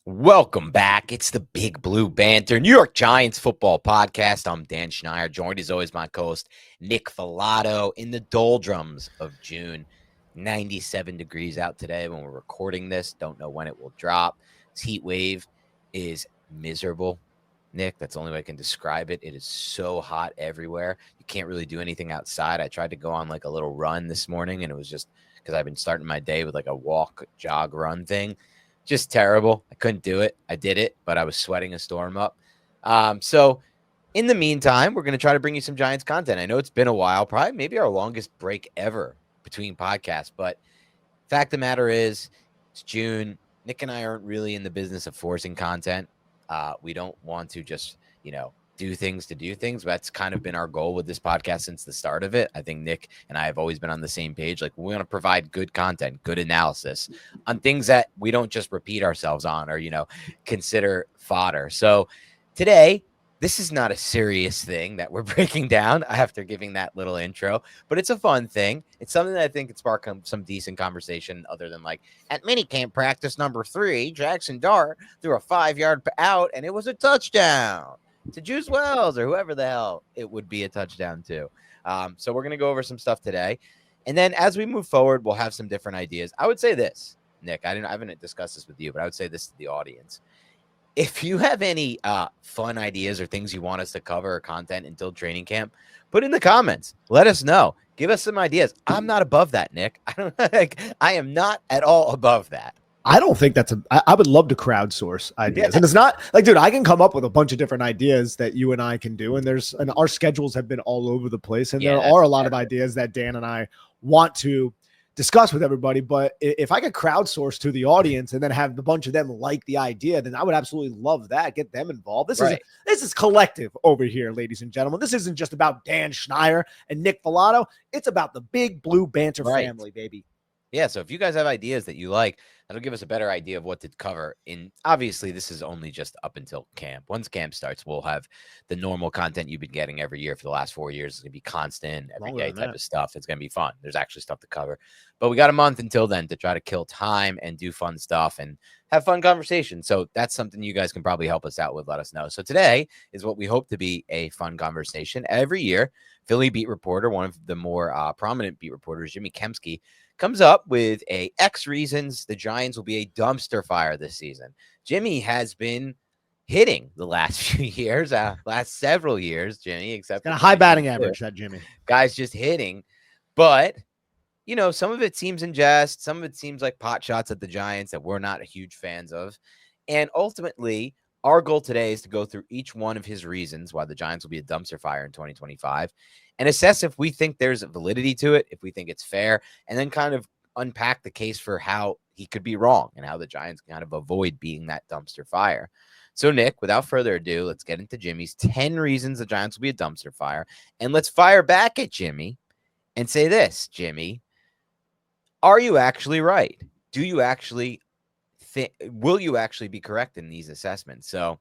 Welcome back. It's the Big Blue Banter, New York Giants football podcast. I'm Dan Schneider, joined as always my co-host Nick Filato in the doldrums of June. 97 degrees out today when we're recording this. Don't know when it will drop. This heat wave is miserable. Nick, that's the only way I can describe it. It is so hot everywhere. You can't really do anything outside. I tried to go on like a little run this morning, and it was just because I've been starting my day with like a walk, jog, run thing. Just terrible. I couldn't do it. I did it, but I was sweating a storm up. So in the meantime, we're going to try to bring you some Giants content. I know it's been a while, probably maybe our longest break ever between podcasts, but fact of the matter is it's June. Nick and I aren't really in the business of forcing content. We don't want to just, do things to do things. That's kind of been our goal with this podcast since the start of it. I think Nick and I have always been on the same page. Like, we want to provide good content, good analysis on things that we don't just repeat ourselves on or, consider fodder. So today, this is not a serious thing that we're breaking down after giving that little intro, but it's a fun thing. It's something that I think could spark some decent conversation other than like at minicamp practice number 3, Jackson Dart threw a 5-yard out and it was a touchdown to Juice Wells or whoever the hell it would be a touchdown to. So we're going to go over some stuff today. And then as we move forward, we'll have some different ideas. I would say this, Nick, I haven't discussed this with you, but I would say this to the audience. If you have any fun ideas or things you want us to cover or content until training camp, put in the comments. Let us know. Give us some ideas. I'm not above that, Nick. I am not at all above that. I don't think I would love to crowdsource ideas. And it's not like, dude, I can come up with a bunch of different ideas that you and I can do. And our schedules have been all over the place. And there are a lot of ideas that Dan and I want to discuss with everybody. But if I could crowdsource to the audience and then have a bunch of them like the idea, then I would absolutely love that. Get them involved. This is collective over here, ladies and gentlemen. This isn't just about Dan Schneider and Nick Filato. It's about the Big Blue Banter family, baby. Yeah, so if you guys have ideas that you like, that'll give us a better idea of what to cover. Obviously, this is only just up until camp. Once camp starts, we'll have the normal content you've been getting every year for the last 4 years. It's going to be constant, everyday type of stuff. It's going to be fun. There's actually stuff to cover. But we got a month until then to try to kill time and do fun stuff and have fun conversations. So that's something you guys can probably help us out with. Let us know. So today is what we hope to be a fun conversation. Every year, Philly beat reporter, one of the more prominent beat reporters, Jimmy Kempski, comes up with X reasons the Giants will be a dumpster fire this season. Jimmy has been hitting the last few years, last several years, Jimmy, except got a high batting average, that Jimmy. Guy's just hitting. But, some of it seems in jest. Some of it seems like pot shots at the Giants that we're not huge fans of. And ultimately, our goal today is to go through each one of his reasons why the Giants will be a dumpster fire in 2025 and assess if we think there's validity to it, if we think it's fair, and then kind of unpack the case for how he could be wrong and how the Giants kind of avoid being that dumpster fire. So, Nick, without further ado, let's get into Jimmy's 10 reasons the Giants will be a dumpster fire. And let's fire back at Jimmy and say this, Jimmy, are you actually right? Do you actually will you actually be correct in these assessments? So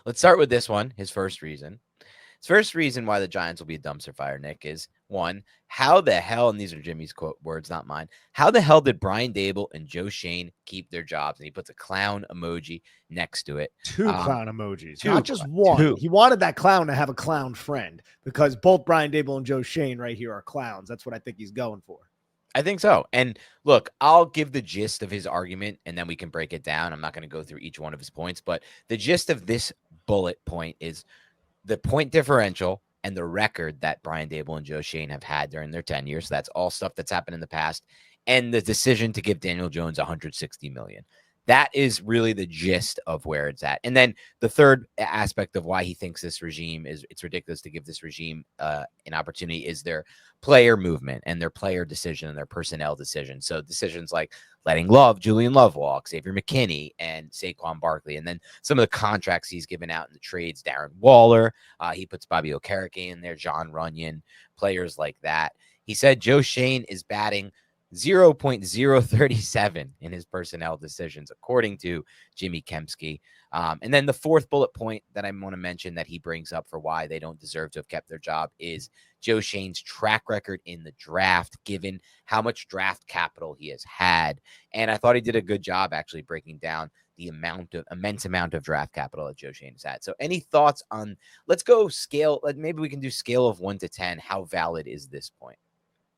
let's start with this one. His first reason why the Giants will be a dumpster fire, Nick, is one, how the hell, and these are Jimmy's quote words, not mine, how the hell did Brian Daboll and Joe Schoen keep their jobs? And he puts a clown emoji next to it. 2 clown emojis, not just one. 2. He wanted that clown to have a clown friend because both Brian Daboll and Joe Schoen right here are clowns. That's what I think he's going for. I think so. And look, I'll give the gist of his argument and then we can break it down. I'm not going to go through each one of his points, but the gist of this bullet point is the point differential and the record that Brian Daboll and Joe Schoen have had during their tenure. So that's all stuff that's happened in the past. And the decision to give Daniel Jones $160 million. That is really the gist of where it's at. And then the third aspect of why he thinks this regime it's ridiculous to give this regime an opportunity is their player movement and their player decision and their personnel decision. So decisions like letting Julian Love walk, Xavier McKinney, and Saquon Barkley. And then some of the contracts he's given out in the trades, Darren Waller, he puts Bobby Okereke in there, John Runyon, players like that. He said Joe Schoen is batting 0.037 in his personnel decisions, according to Jimmy Kempski. And then the fourth bullet point that I want to mention that he brings up for why they don't deserve to have kept their job is Joe Schoen's track record in the draft, given how much draft capital he has had. And I thought he did a good job actually breaking down the immense amount of draft capital that Joe Schoen has had. So any thoughts on, let's go scale, maybe we can do scale of 1 to 10. How valid is this point?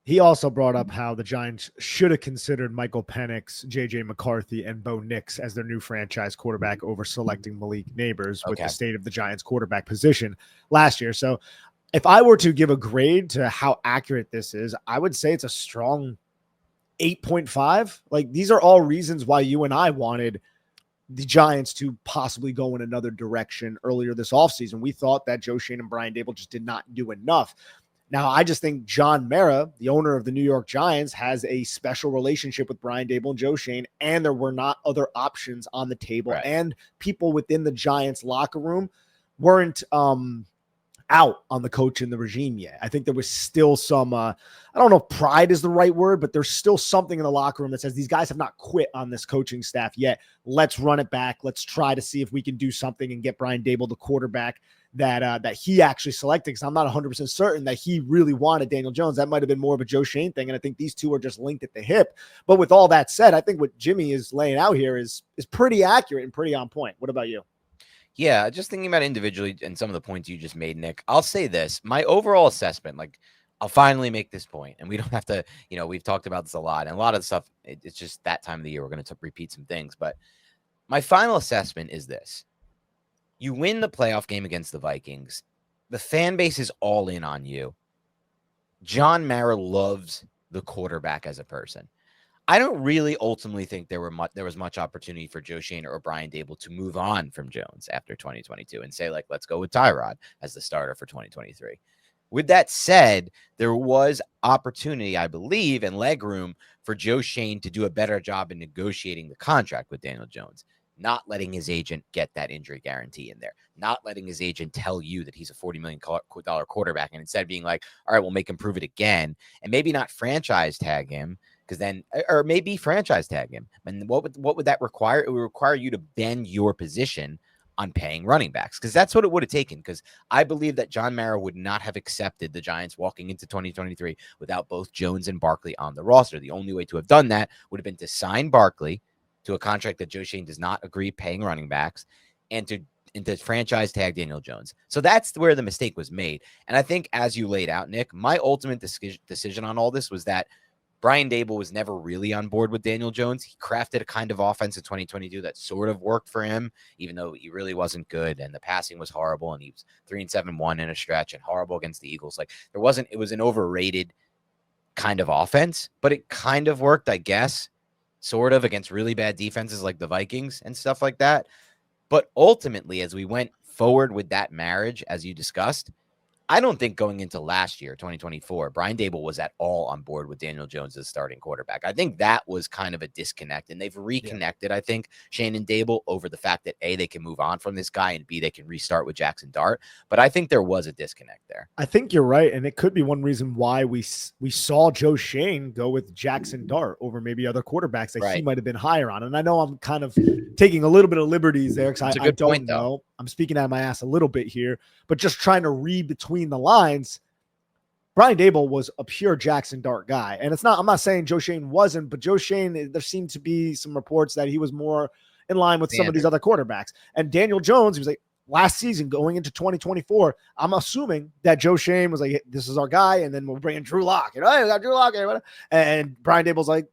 He also brought up how the Giants should have considered Michael Penix, J.J. McCarthy, and Bo Nix as their new franchise quarterback over selecting Malik Neighbors with the state of the Giants quarterback position last year. So if I were to give a grade to how accurate this is, I would say it's a strong 8.5. Like, these are all reasons why you and I wanted the Giants to possibly go in another direction earlier this offseason. We thought that Joe Schoen and Brian Daboll just did not do enough. Now, I just think John Mara, the owner of the New York Giants, has a special relationship with Brian Daboll and Joe Schoen, and there were not other options on the table. Right. And people within the Giants locker room weren't out on the coach and the regime yet. I think there was still some, I don't know if pride is the right word, but there's still something in the locker room that says these guys have not quit on this coaching staff yet. Let's run it back. Let's try to see if we can do something and get Brian Daboll the quarterback that he actually selected, because I'm not 100% certain that he really wanted Daniel Jones. That might have been more of a Joe Schoen thing, and I think these two are just linked at the hip. But with all that said, I think what Jimmy is laying out here is pretty accurate and pretty on point. What about you? Yeah, just thinking about individually and some of the points you just made, Nick, I'll say this. My overall assessment, like, I'll finally make this point, and we don't have to, we've talked about this a lot, and a lot of the stuff, it's just that time of the year, we're going to repeat some things. But my final assessment is this. You win the playoff game against the Vikings. The fan base is all in on you. John Mara loves the quarterback as a person. I don't really ultimately think there was much opportunity for Joe Schoen or Brian Daboll to move on from Jones after 2022 and say, like, let's go with Tyrod as the starter for 2023. With that said, there was opportunity, I believe, and leg room for Joe Schoen to do a better job in negotiating the contract with Daniel Jones, not letting his agent get that injury guarantee in there, not letting his agent tell you that he's a $40 million quarterback, and instead being like, all right, we'll make him prove it again, and maybe not franchise tag him, because then, or maybe franchise tag him. And what would that require? It would require you to bend your position on paying running backs, because that's what it would have taken, because I believe that John Mara would not have accepted the Giants walking into 2023 without both Jones and Barkley on the roster. The only way to have done that would have been to sign Barkley to a contract that Joe Schoen does not agree paying running backs, and to franchise tag Daniel Jones. So that's where the mistake was made. And I think, as you laid out, Nick, my ultimate decision on all this was that Brian Daboll was never really on board with Daniel Jones. He crafted a kind of offense in 2022 that sort of worked for him, even though he really wasn't good, and the passing was horrible, and he was 3-7-1 in a stretch and horrible against the Eagles. Like, it was an overrated kind of offense, but it kind of worked, I guess, sort of, against really bad defenses like the Vikings and stuff like that. But ultimately, as we went forward with that marriage, as you discussed, I don't think going into last year, 2024, Brian Daboll was at all on board with Daniel Jones as starting quarterback. I think that was kind of a disconnect, and they've reconnected, I think, Schoen and Daboll, over the fact that A, they can move on from this guy, and B, they can restart with Jackson Dart. But I think there was a disconnect there. I think you're right, and it could be one reason why we saw Joe Schoen go with Jackson Dart over maybe other quarterbacks that he might have been higher on. And I know I'm kind of taking a little bit of liberties there, because I don't know. I'm speaking out of my ass a little bit here, but just trying to read between the lines. Brian Daboll was a pure Jackson Dart guy. And I'm not saying Joe Schoen wasn't, but Joe Schoen, there seemed to be some reports that he was more in line with some of these other quarterbacks. And Daniel Jones, he was like, last season going into 2024, I'm assuming that Joe Schoen was like, hey, this is our guy, and then we'll bring in Drew Lock. Hey, we got Drew Lock here. And Brian Daboll's like,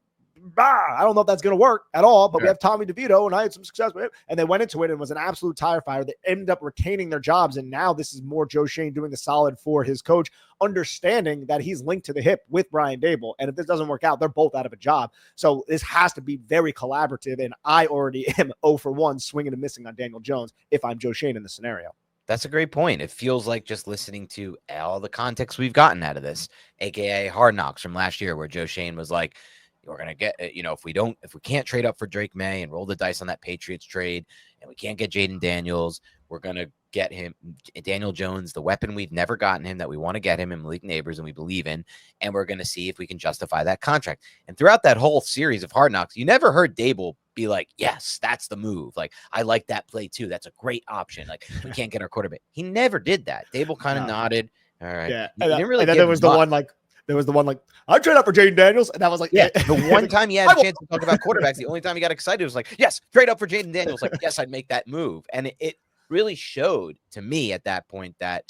I don't know if that's going to work at all, but we have Tommy DeVito, and I had some success with him. And they went into it and was an absolute tire fire. They ended up retaining their jobs, and now this is more Joe Schoen doing the solid for his coach, understanding that he's linked to the hip with Brian Daboll. And if this doesn't work out, they're both out of a job. So this has to be very collaborative, and I already am 0 for 1 swinging and missing on Daniel Jones if I'm Joe Schoen in the scenario. That's a great point. It feels like, just listening to all the context we've gotten out of this, aka Hard Knocks from last year, where Joe Schoen was like, we're going to get, if we can't trade up for Drake May and roll the dice on that Patriots trade, and we can't get Jaden Daniels, we're going to get him, Daniel Jones, the weapon we've never gotten him, that we want to get him, and Malik Neighbors, and we believe in, and we're going to see if we can justify that contract. And throughout that whole series of Hard Knocks, you never heard Daboll be like, yes, that's the move. Like, I like that play too. That's a great option. Like, we can't get our quarterback. He never did that. Daboll kind of nodded, All right. Yeah. You And, didn't really and then give there was the one like, I'd trade up for Jaden Daniels. And that was like, yeah. The one like, time he had a chance to talk about quarterbacks, the only time he got excited was like, yes, trade up for Jaden Daniels. Like, yes, I'd make that move. And it really showed to me at that point that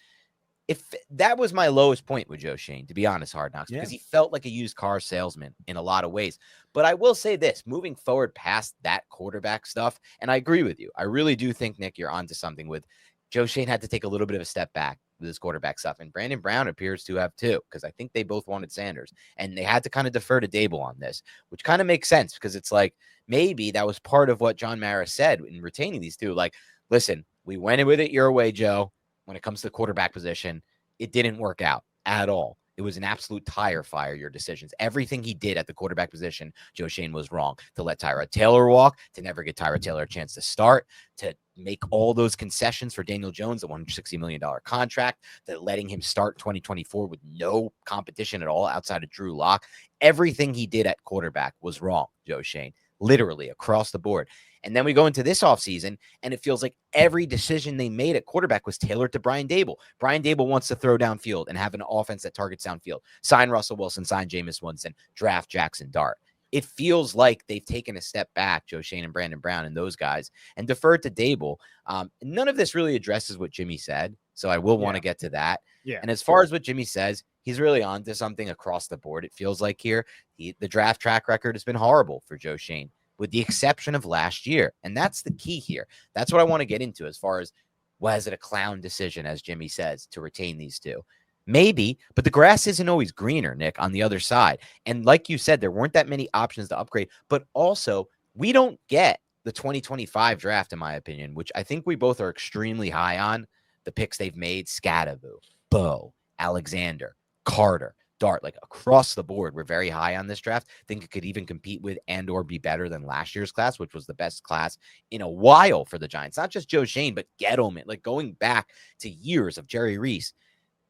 if that was my lowest point with Joe Schoen, to be honest, Hard Knocks, because he felt like a used car salesman in a lot of ways. But I will say this, moving forward past that quarterback stuff, and I agree with you. I really do think, Nick, you're onto something with Joe Schoen had to take a little bit of a step back with his quarterback stuff. And Brandon Brown appears to have too, because I think they both wanted Sanders. And they had to kind of defer to Dable on this, which kind of makes sense because it's like maybe that was part of what John Mara said in retaining these two. Like, listen, we went in with it your way, Joe. When it comes to the quarterback position, it didn't work out at all. It was an absolute tire fire, your decisions. Everything he did at the quarterback position, Joe Schoen was wrong. To let Tyrod Taylor walk, to never get Tyrod Taylor a chance to start, to make all those concessions for Daniel Jones, the $160 million contract, that letting him start 2024 with no competition at all outside of Drew Lock. Everything he did at quarterback was wrong, Joe Schoen, literally across the board. And then we go into this offseason, and it feels like every decision they made at quarterback was tailored to Brian Dable. Brian Dable wants to throw downfield and have an offense that targets downfield. Sign Russell Wilson, sign Jameis Winston, draft Jackson Dart. It feels like they've taken a step back, Joe Schoen and Brandon Brown and those guys, and deferred to Dable. None of this really addresses what Jimmy said, so I will want to get to that. Yeah. And as far as what Jimmy says, he's really on to something across the board, it feels like here. The draft track record has been horrible for Joe Schoen, with the exception of last year. And that's the key here. That's what I want to get into as far as, was it a clown decision, as Jimmy says, to retain these two? Maybe, but the grass isn't always greener, Nick, on the other side. And like you said, there weren't that many options to upgrade, but also we don't get the 2025 draft, in my opinion, which I think we both are extremely high on. The picks they've made, Scadaboo, Bo, Alexander, Carter, Dart, like across the board, we're very high on this draft. Think it could even compete with and or be better than last year's class, which was the best class in a while for the Giants. Not just Joe Schoen, but Gettleman, like going back to years of Jerry Reese.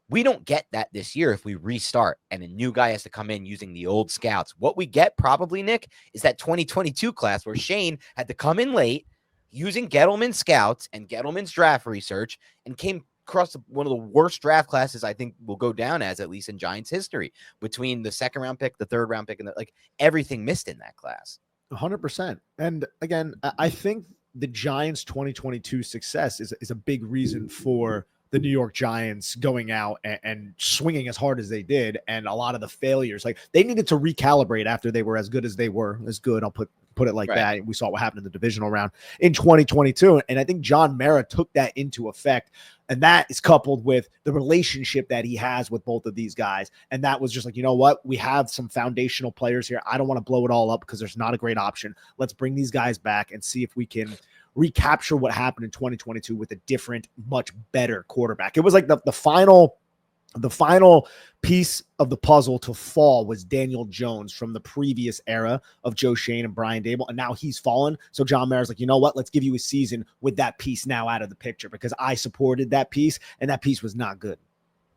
We don't get that this year if we restart and a new guy has to come in using the old scouts. What we get probably, Nick, is that 2022 class where Schoen had to come in late using Gettleman's scouts and Gettleman's draft research and came across one of the worst draft classes I think will go down as, at least in Giants history, between the second round pick, the third round pick, and like everything missed in that class. 100%. And again, I think the Giants 2022 success is a big reason for the New York Giants going out and swinging as hard as they did. And a lot of the failures, like they needed to recalibrate after they were as good as they were. As good, I'll put it like that. We saw what happened in the divisional round in 2022. And I think John Mara took that into effect. And that is coupled with the relationship that he has with both of these guys. And that was just like, you know what? We have some foundational players here. I don't want to blow it all up because there's not a great option. Let's bring these guys back and see if we can recapture what happened in 2022 with a different, much better quarterback. It was like the final piece of the puzzle to fall was Daniel Jones from the previous era of Joe Schoen and Brian Dable. And now he's fallen. So John Mara's like, you know what? Let's give you a season with that piece now out of the picture because I supported that piece and that piece was not good.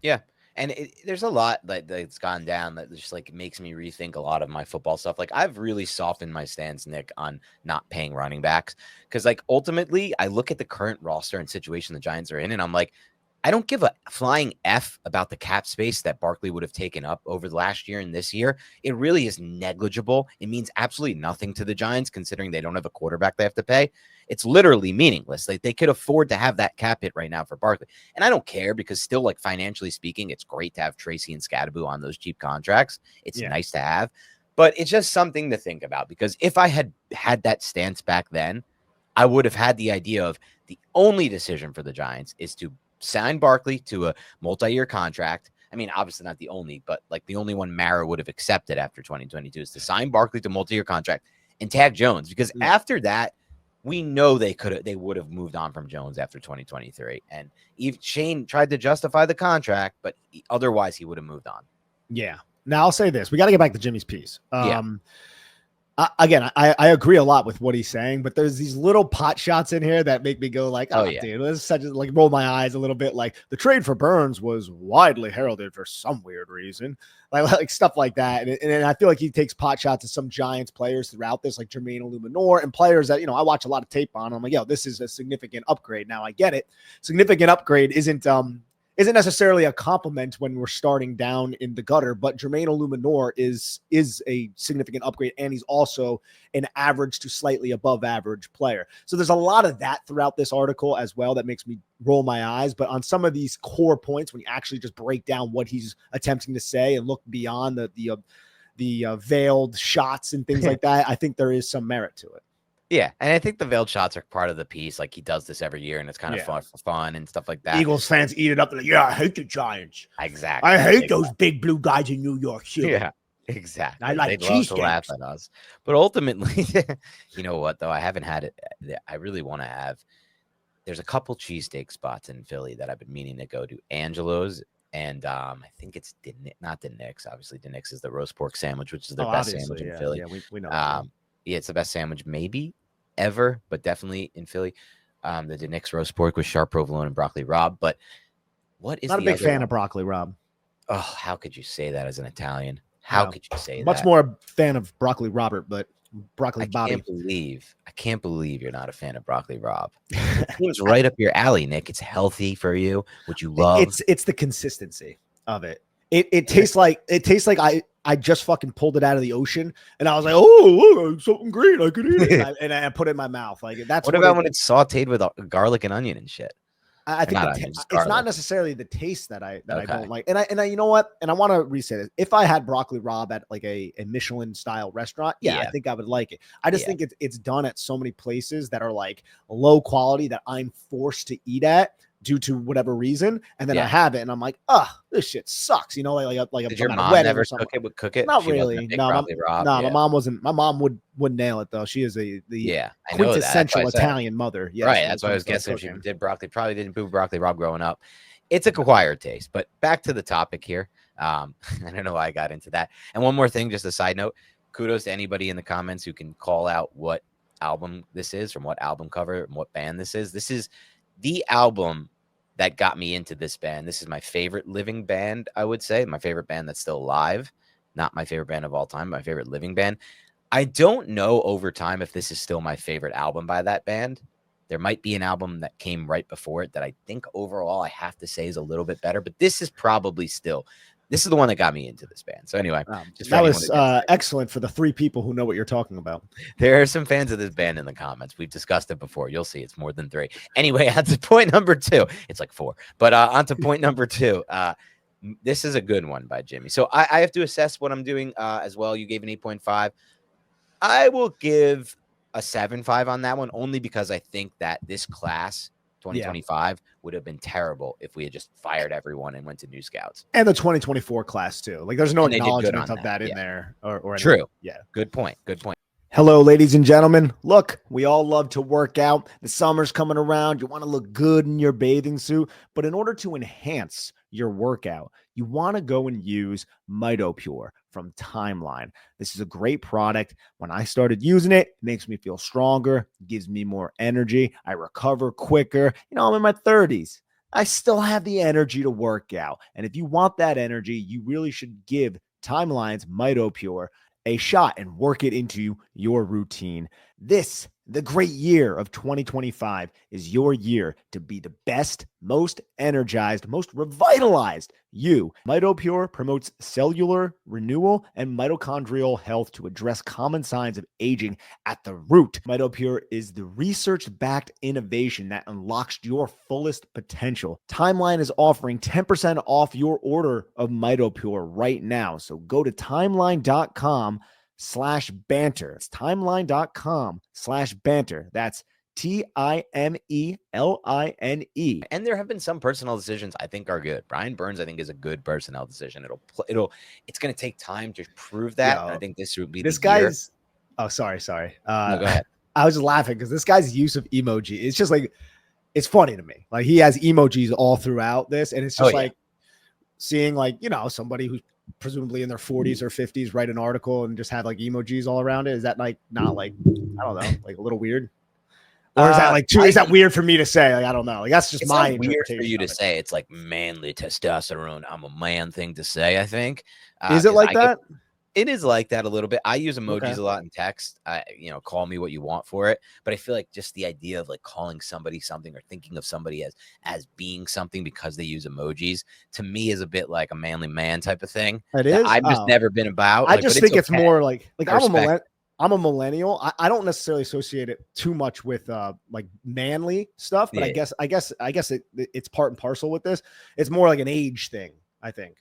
Yeah. And there's a lot that's gone down that just like makes me rethink a lot of my football stuff. Like I've really softened my stance, Nick, on not paying running backs. Cause like ultimately I look at the current roster and situation the Giants are in and I'm like, I don't give a flying F about the cap space that Barkley would have taken up over the last year and this year. It really is negligible. It means absolutely nothing to the Giants considering they don't have a quarterback they have to pay. It's literally meaningless. Like they could afford to have that cap hit right now for Barkley. And I don't care because still like financially speaking, it's great to have Tracy and Scadaboo on those cheap contracts. It's nice to have, but it's just something to think about because if I had that stance back then, I would have had the idea of the only decision for the Giants is to sign Barkley to a multi-year contract. I mean, obviously not the only, but like the only one Mara would have accepted after 2022 is to sign Barkley to a multi-year contract and tag Jones because after that, we know they would have moved on from Jones after 2023. And Schoen tried to justify the contract, but otherwise he would have moved on. Yeah. Now I'll say this. We got to get back to Jimmy's piece. Again, I agree a lot with what he's saying, but there's these little pot shots in here that make me go like, dude, this is such a, like roll my eyes a little bit. Like the trade for Burns was widely heralded for some weird reason, like stuff like that. And I feel like he takes pot shots at some Giants players throughout this, like Jermaine Illuminor and players that, you know, I watch a lot of tape on. I'm like, yo, this is a significant upgrade. Now I get it. Significant upgrade isn't isn't necessarily a compliment when we're starting down in the gutter, but Jermaine Illuminor is a significant upgrade, and he's also an average to slightly above average player. So there's a lot of that throughout this article as well that makes me roll my eyes. But on some of these core points, when you actually just break down what he's attempting to say and look beyond the veiled shots and things like that, I think there is some merit to it. Yeah, and I think the veiled shots are part of the piece. Like, he does this every year, and it's kind of fun for fun and stuff like that. Eagles fans eat it up. Like, yeah, I hate the Giants. Exactly. I hate those big blue guys in New York City. Yeah, exactly. I like They'd love to laugh cheesesteaks. at us. But ultimately, you know what, though? I haven't had it. I really want to have. There's a couple cheesesteak spots in Philly that I've been meaning to go to. Angelo's, and I think it's not Denix. Obviously, Denix is the roast pork sandwich, which is the best sandwich in Philly. Yeah, we know. Yeah, it's the best sandwich maybe ever, but definitely in Philly. The Denix roast pork with sharp provolone and broccoli rabe. But what is not a big fan of broccoli rabe? Oh, how could you say that as an Italian? How could you say that? Much more a fan of broccoli Robert, but broccoli Bobby. I can't believe you're not a fan of broccoli rabe. It seems right up your alley, Nick. It's healthy for you, which you love. It's the consistency of it. It tastes like I just fucking pulled it out of the ocean, and I was like, "Oh, look, something green! I could eat it." and I put it in my mouth. Like that's what about when it's sautéed with garlic and onion and shit? I think it's not necessarily the taste that I don't like. And I you know what? And I want to re-say this. If I had broccoli rabe at like a Michelin style restaurant, I think I would like it. I just think it's done at so many places that are like low quality that I'm forced to eat at due to whatever reason, and then I have it, and I'm like, this shit sucks. You know, like did your mom never cook it? Not really. No, my mom wasn't. My mom would nail it though. She is the quintessential Italian mother. Yes, right. That's why I was guessing if she did broccoli. Probably didn't do broccoli rabe growing up. It's an acquired taste. But back to the topic here. I don't know why I got into that. And one more thing, just a side note. Kudos to anybody in the comments who can call out what album this is, from what album cover, and what band this is. This is the album that got me into this band. This is my favorite living band, I would say. My favorite band that's still alive. Not my favorite band of all time, my favorite living band. I don't know over time if this is still my favorite album by that band. There might be an album that came right before it that I think overall I have to say is a little bit better, but this is probably still. This is the one that got me into this band. So anyway, that was excellent for the three people who know what you're talking about. There are some fans of this band in the comments. We've discussed it before. You'll see it's more than 3. Anyway, on to point number 2. It's like 4. But on to point number 2. This is a good one by Jimmy. So I have to assess what I'm doing as well. You gave an 8.5. I will give a 7.5 on that one, only because I think that this class 2025 would have been terrible if we had just fired everyone and went to new scouts. And the 2024 class too. Like there's no acknowledgement of that in there. Or true. Anything. Yeah. Good point. Good point. Hello, ladies and gentlemen. Look, we all love to work out. The summer's coming around. You want to look good in your bathing suit. But in order to enhance your workout, you want to go and use MitoPure from Timeline. This is a great product. When I started using it, it makes me feel stronger, gives me more energy. I recover quicker. You know, I'm in my 30s. I still have the energy to work out. And if you want that energy, you really should give Timeline's MitoPure a shot and work it into your routine. This, the great year of 2025, is your year to be the best, most energized, most revitalized you. MitoPure promotes cellular renewal and mitochondrial health to address common signs of aging at the root. MitoPure is the research-backed innovation that unlocks your fullest potential. Timeline is offering 10% off your order of MitoPure right now. So go to timeline.com/banter. It's timeline.com/banter. That's TIMELINE. And there have been some personnel decisions I think are good. Brian Burns, I think, is a good personnel decision. It's going to take time to prove that. I think this would be this guy's. Oh, sorry. No, go ahead. I was just laughing because this guy's use of emoji. It's just like, it's funny to me. Like he has emojis all throughout this, and it's just seeing like, you know, somebody who's presumably in their 40s or 50s write an article and just have like emojis all around it. Is that like not like, I don't know, like a little weird? Or is that like too? Is that weird for me to say? Like I don't know. Like that's just my weird for you to say. It's like manly testosterone. I'm a man thing to say. I think. Is it like that? It is like that a little bit. I use emojis Okay. a lot in text. Call me what you want for it. But I feel like just the idea of like calling somebody something or thinking of somebody as being something because they use emojis to me is a bit like a manly man type of thing It that is. I've just never been about. I Like, but just it's think it's okay. more like I respect. I'm a millennial. I don't necessarily associate it too much with like manly stuff, but Yeah. I guess it's part and parcel with this. It's more like an age thing, I think.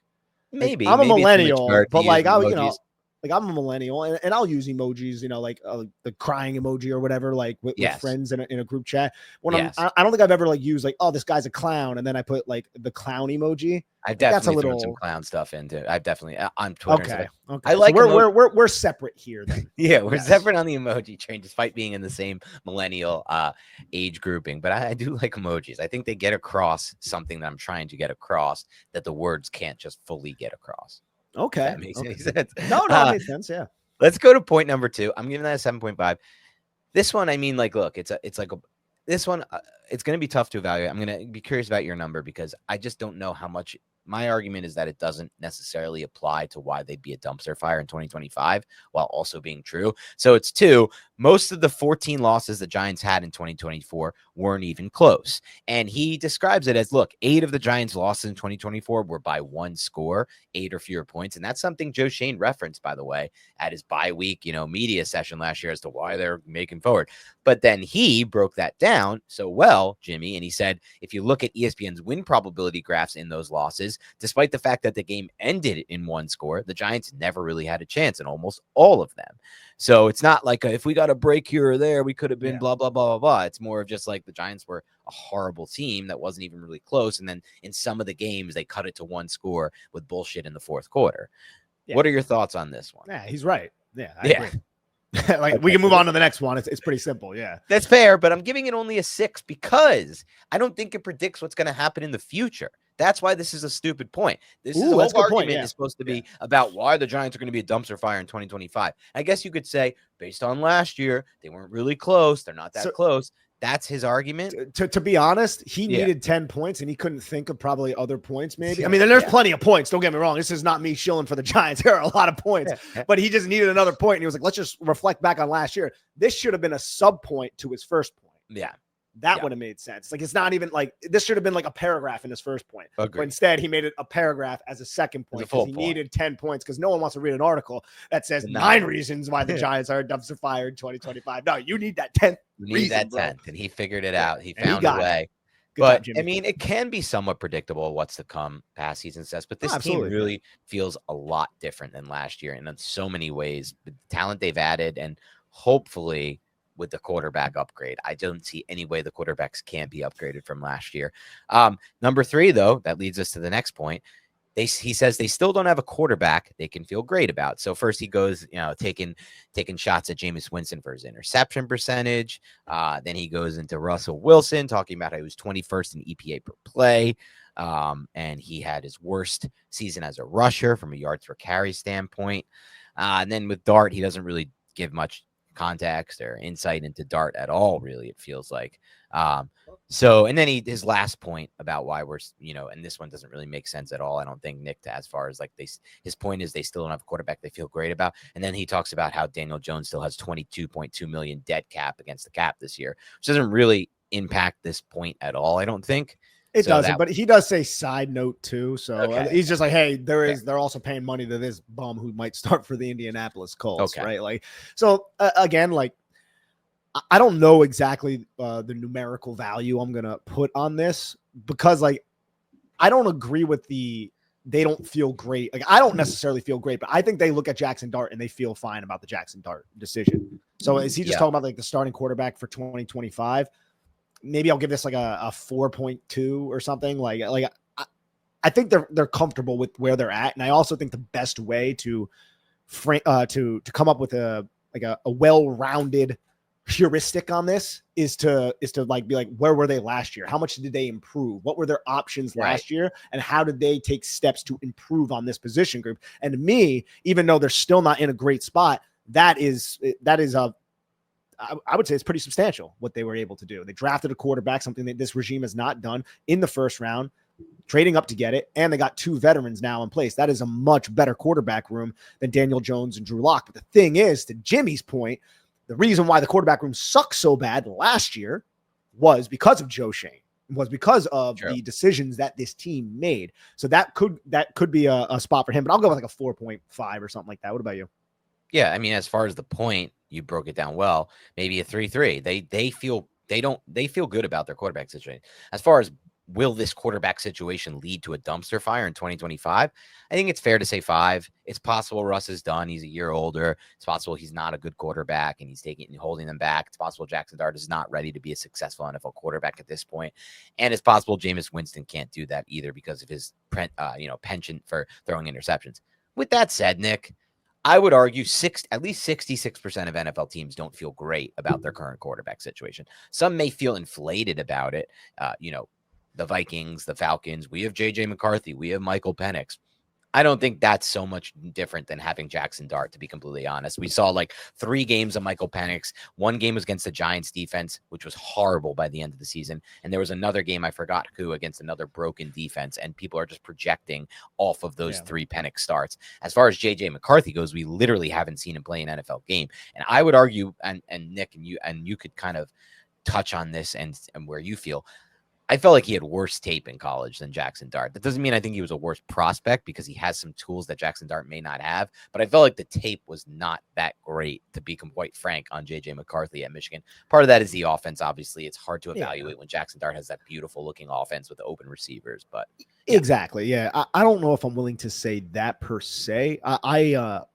Like Maybe I'm a it's millennial, immature to but use like emojis. like I'm a millennial and I'll use emojis, like the crying emoji or whatever, like with Yes. friends in a group chat. When Yes. I don't think I've ever like used like, oh, this guy's a clown, and then I put like the clown emoji. I've Like that's a definitely thrown some little clown stuff into. I've definitely on Twitter and stuff. okay. I Okay, so like emojis. we're separate here then. Yeah, we're Yes. separate on the emoji train, despite being in the same millennial age grouping. But I do like emojis. I think they get across something that I'm trying to get across that the words can't just fully get across. If Okay. that makes any sense. No, it makes sense. Yeah. Let's go to point number 2. I'm giving that a 7.5. This one, I mean, like, look, this one, it's going to be tough to evaluate. I'm going to be curious about your number because I just don't know how much. My argument is that it doesn't necessarily apply to why they'd be a dumpster fire in 2025 while also being true. So it's 2. Most of the 14 losses the Giants had in 2024 weren't even close. And he describes it as, look, 8 of the Giants' losses in 2024 were by 1 score, 8 or fewer points. And that's something Joe Shane referenced, by the way, at his bye-week, media session last year as to why they're making forward. But then he broke that down so well, Jimmy, and he said, if you look at ESPN's win probability graphs in those losses, despite the fact that the game ended in 1 score, the Giants never really had a chance in almost all of them. So it's not like if we got a break here or there, we could have been blah, blah, blah, blah, blah. It's more of just like the Giants were a horrible team that wasn't even really close. And then in some of the games, they cut it to 1 score with bullshit in the fourth quarter. Yeah. What are your thoughts on this one? Yeah, he's right. Yeah, I agree. Like okay, we can move on to the next one. It's pretty simple. Yeah, that's fair, but I'm giving it only a 6 because I don't think it predicts what's going to happen in the future. That's why this is a stupid point. This is whole argument is supposed to be about why the Giants are going to be a dumpster fire in 2025. I guess you could say based on last year, they weren't really close. They're not that close. That's his argument. To be honest, he needed 10 points and he couldn't think of probably other points. Maybe. I mean, there's plenty of points. Don't get me wrong. This is not me shilling for the Giants. There are a lot of points, but he just needed another point. And he was like, let's just reflect back on last year. This should have been a sub point to his first point. Yeah. That would have made sense. Like, it's not even like this should have been like a paragraph in his first point. Agreed. But instead, he made it a paragraph as a second point because he needed 10 points because no one wants to read an article that says 9 reasons why the Giants are a dumpster fire in 2025. No, you need that 10th. You need that 10th, and he figured it out. He found a way. But I mean, it can be somewhat predictable what's to come past season says, but this team really feels a lot different than last year, and in so many ways, the talent they've added, and hopefully with the quarterback upgrade. I don't see any way the quarterbacks can't be upgraded from last year. Number 3, though, that leads us to the next point. He says they still don't have a quarterback they can feel great about. So first he goes, taking shots at Jameis Winston for his interception percentage. Then he goes into Russell Wilson, talking about how he was 21st in EPA per play. And he had his worst season as a rusher from a yards per carry standpoint. And then with Dart, he doesn't really give much context or insight into Dart at all, really, it feels like. And then his last point about why we're, and this one doesn't really make sense at all, I don't think, Nick, as far as like his point is they still don't have a quarterback they feel great about. And then he talks about how Daniel Jones still has $22.2 million dead cap against the cap this year, which doesn't really impact this point at all, I don't think. It doesn't, but he does say side note too. So he's just like, hey, they're also paying money to this bum who might start for the Indianapolis Colts, right? Like, so again, like, I don't know exactly the numerical value I'm going to put on this because, like, I don't agree with they don't feel great. Like, I don't necessarily feel great, but I think they look at Jackson Dart and they feel fine about the Jackson Dart decision. So is he just talking about like the starting quarterback for 2025? Maybe I'll give this like a 4.2 or something. Like I think they're comfortable with where they're at, and I also think the best way to come up with a well-rounded heuristic on this is to like be like, where were they last year? How much did they improve? What were their options last year? And how did they take steps to improve on this position group? And to me, even though they're still not in a great spot, that is I would say it's pretty substantial what they were able to do. They drafted a quarterback, something that this regime has not done in the first round. trading up to get it, and they got 2 veterans now in place. That is a much better quarterback room than Daniel Jones and Drew Lock. But the thing is, to Jimmy's point, the reason why the quarterback room sucked so bad last year was because of Joe Shane, was because of the decisions that this team made. So that could be a spot for him, but I'll go with like a 4.5 or something like that. What about you? Yeah, I mean, as far as the point, you broke it down well. Maybe a 3-3. They feel good about their quarterback situation. As far as will this quarterback situation lead to a dumpster fire in 2025? I think it's fair to say 5. It's possible Russ is done. He's a year older. It's possible he's not a good quarterback and he's holding them back. It's possible Jackson Dart is not ready to be a successful NFL quarterback at this point. And it's possible Jameis Winston can't do that either because of his penchant for throwing interceptions. With that said, Nick, I would argue at least 66% of NFL teams don't feel great about their current quarterback situation. Some may feel inflated about it. The Vikings, the Falcons, we have J.J. McCarthy, we have Michael Penix. I don't think that's so much different than having Jackson Dart, to be completely honest. We saw like 3 games of Michael Penix. 1 game was against the Giants defense, which was horrible by the end of the season. And there was another game, I forgot who, against another broken defense. And people are just projecting off of those 3 Penix starts. As far as J.J. McCarthy goes, we literally haven't seen him play an NFL game. And I would argue, and Nick, and you could kind of touch on this and where you feel, I felt like he had worse tape in college than Jackson Dart. That doesn't mean I think he was a worse prospect because he has some tools that Jackson Dart may not have, but I felt like the tape was not that great, to be quite frank, on J.J. McCarthy at Michigan. Part of that is the offense. Obviously, it's hard to evaluate when Jackson Dart has that beautiful looking offense with the open receivers, but exactly. Yeah. I don't know if I'm willing to say that per se.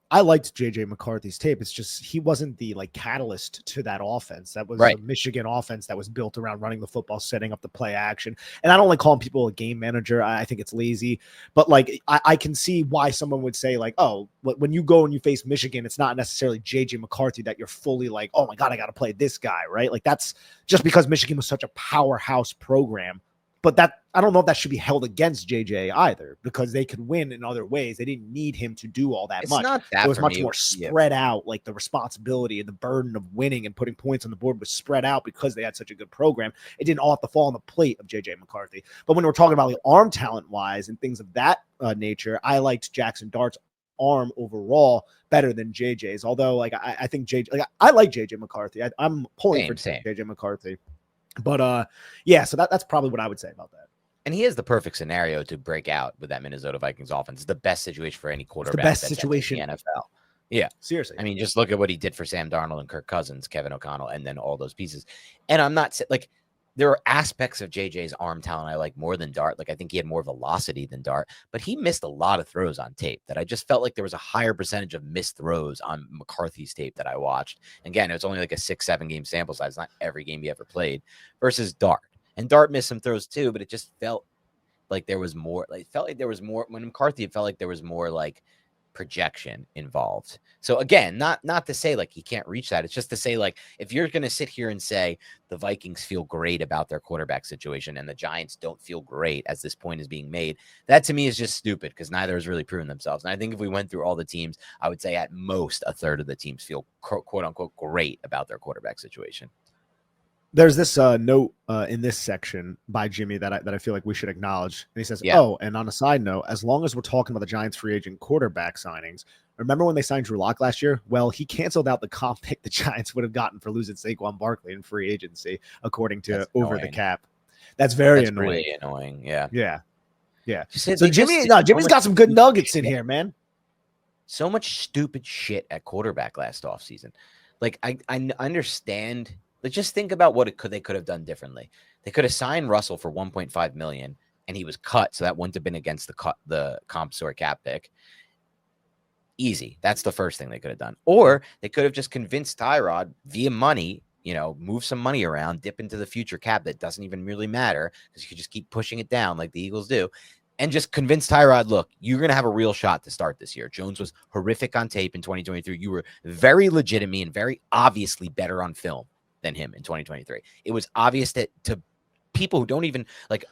I liked J.J. McCarthy's tape. It's just he wasn't the catalyst to that offense. That was a Michigan offense that was built around running the football, setting up the play action. And I don't like calling people a game manager. I think it's lazy. But I can see why someone would say when you go and you face Michigan, it's not necessarily J.J. McCarthy that you're fully oh my God, I got to play this guy, right? That's just because Michigan was such a powerhouse program. But that, I don't know if that should be held against JJ either, because they could win in other ways. They didn't need him to do all that much. It was much more spread out. The responsibility and the burden of winning and putting points on the board was spread out because they had such a good program. It didn't all have to fall on the plate of JJ McCarthy. But when we're talking about arm talent wise and things of that nature, I liked Jackson Dart's arm overall better than JJ's. Although I think JJ, I like JJ McCarthy. I'm pulling for JJ McCarthy. But so that's probably what I would say about that. And he has the perfect scenario to break out with that Minnesota Vikings offense. It's the best situation for any quarterback. It's the best situation in the NFL. Yeah, seriously. I mean, just look at what he did for Sam Darnold and Kirk Cousins, Kevin O'Connell, and then all those pieces. And I'm not there are aspects of JJ's arm talent I like more than Dart. I think he had more velocity than Dart, but he missed a lot of throws on tape that I just felt like there was a higher percentage of missed throws on McCarthy's tape that I watched. Again, it was only a 6-7 game sample size, not every game he ever played, versus Dart. And Dart missed some throws too, but it just felt like there was more. It felt like there was more when McCarthy. It felt like there was more projection involved. So again, not to say he can't reach that. It's just to say if you're going to sit here and say the Vikings feel great about their quarterback situation and the Giants don't feel great as this point is being made, that to me is just stupid because neither has really proven themselves. And I think if we went through all the teams, I would say at most a third of the teams feel quote unquote great about their quarterback situation. There's this note in this section by Jimmy that I feel like we should acknowledge. And he says, and on a side note, as long as we're talking about the Giants free agent quarterback signings, remember when they signed Drew Lock last year? Well, he canceled out the comp pick the Giants would have gotten for losing Saquon Barkley in free agency, according to Over the Cap. That's annoying. Really annoying. Yeah. Yeah. So Jimmy's got some good nuggets in here, man. So much stupid shit at quarterback last offseason. I understand. Just think about what they could have done differently. They could have signed Russell for $1.5 million, and he was cut, so that wouldn't have been against the compensatory cap pick. Easy. That's the first thing they could have done. Or they could have just convinced Tyrod via money, move some money around, dip into the future cap that doesn't even really matter because you could just keep pushing it down like the Eagles do, and just convince Tyrod, look, you're going to have a real shot to start this year. Jones was horrific on tape in 2023. You were very legitimate and very obviously better on film than him in 2023. It was obvious that to people who don't even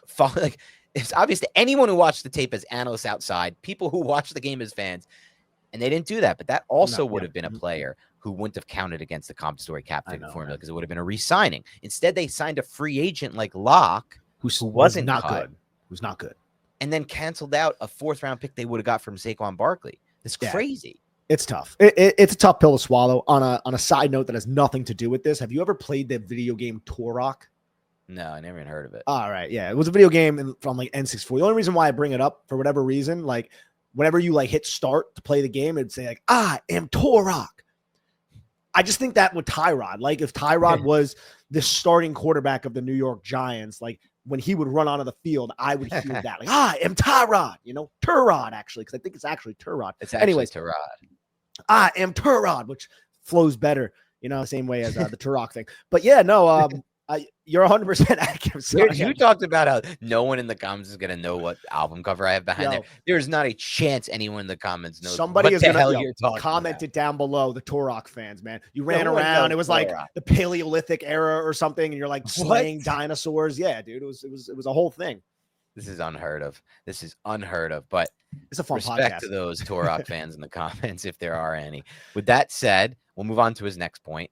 follow, it's obvious to anyone who watched the tape as analysts outside, people who watched the game as fans, and they didn't do that. But that also would have been a player who wouldn't have counted against the compensatory cap formula because it would have been a re-signing. Instead, they signed a free agent like Locke, who wasn't not cut. good. Who's not good. and then canceled out a 4th-round pick they would have got from Saquon Barkley. It's crazy. It's tough. It's a tough pill to swallow. On a side note that has nothing to do with this, have you ever played the video game Turok? No, I never even heard of it. All right, yeah, it was a video game from like N64. The only reason why I bring it up, for whatever reason, like whenever you like hit start to play the game, it'd say like, I am Turok. I just think that with Tyrod, like if Tyrod was the starting quarterback of the New York Giants, like when he would run onto the field, I would hear that. Like, I am Tyrod, Turod, actually, because I think it's actually Turod. It's actually Tyrod. I am Turod, which flows better, the same way as the Turok thing. But yeah, no, you're 100% accurate. You talked about how no one in the comments is gonna know what album cover I have behind there. There's not a chance anyone in the comments knows. Somebody what is the gonna hell you're talking comment it down below. The Turok fans, man, you ran No around. It was like the Paleolithic era or something, and you're like slaying dinosaurs. Yeah, dude, it was a whole thing. This is unheard of. But it's a fun respect podcast. to those Turok fans in the comments, if there are any. With that said, we'll move on to his next point.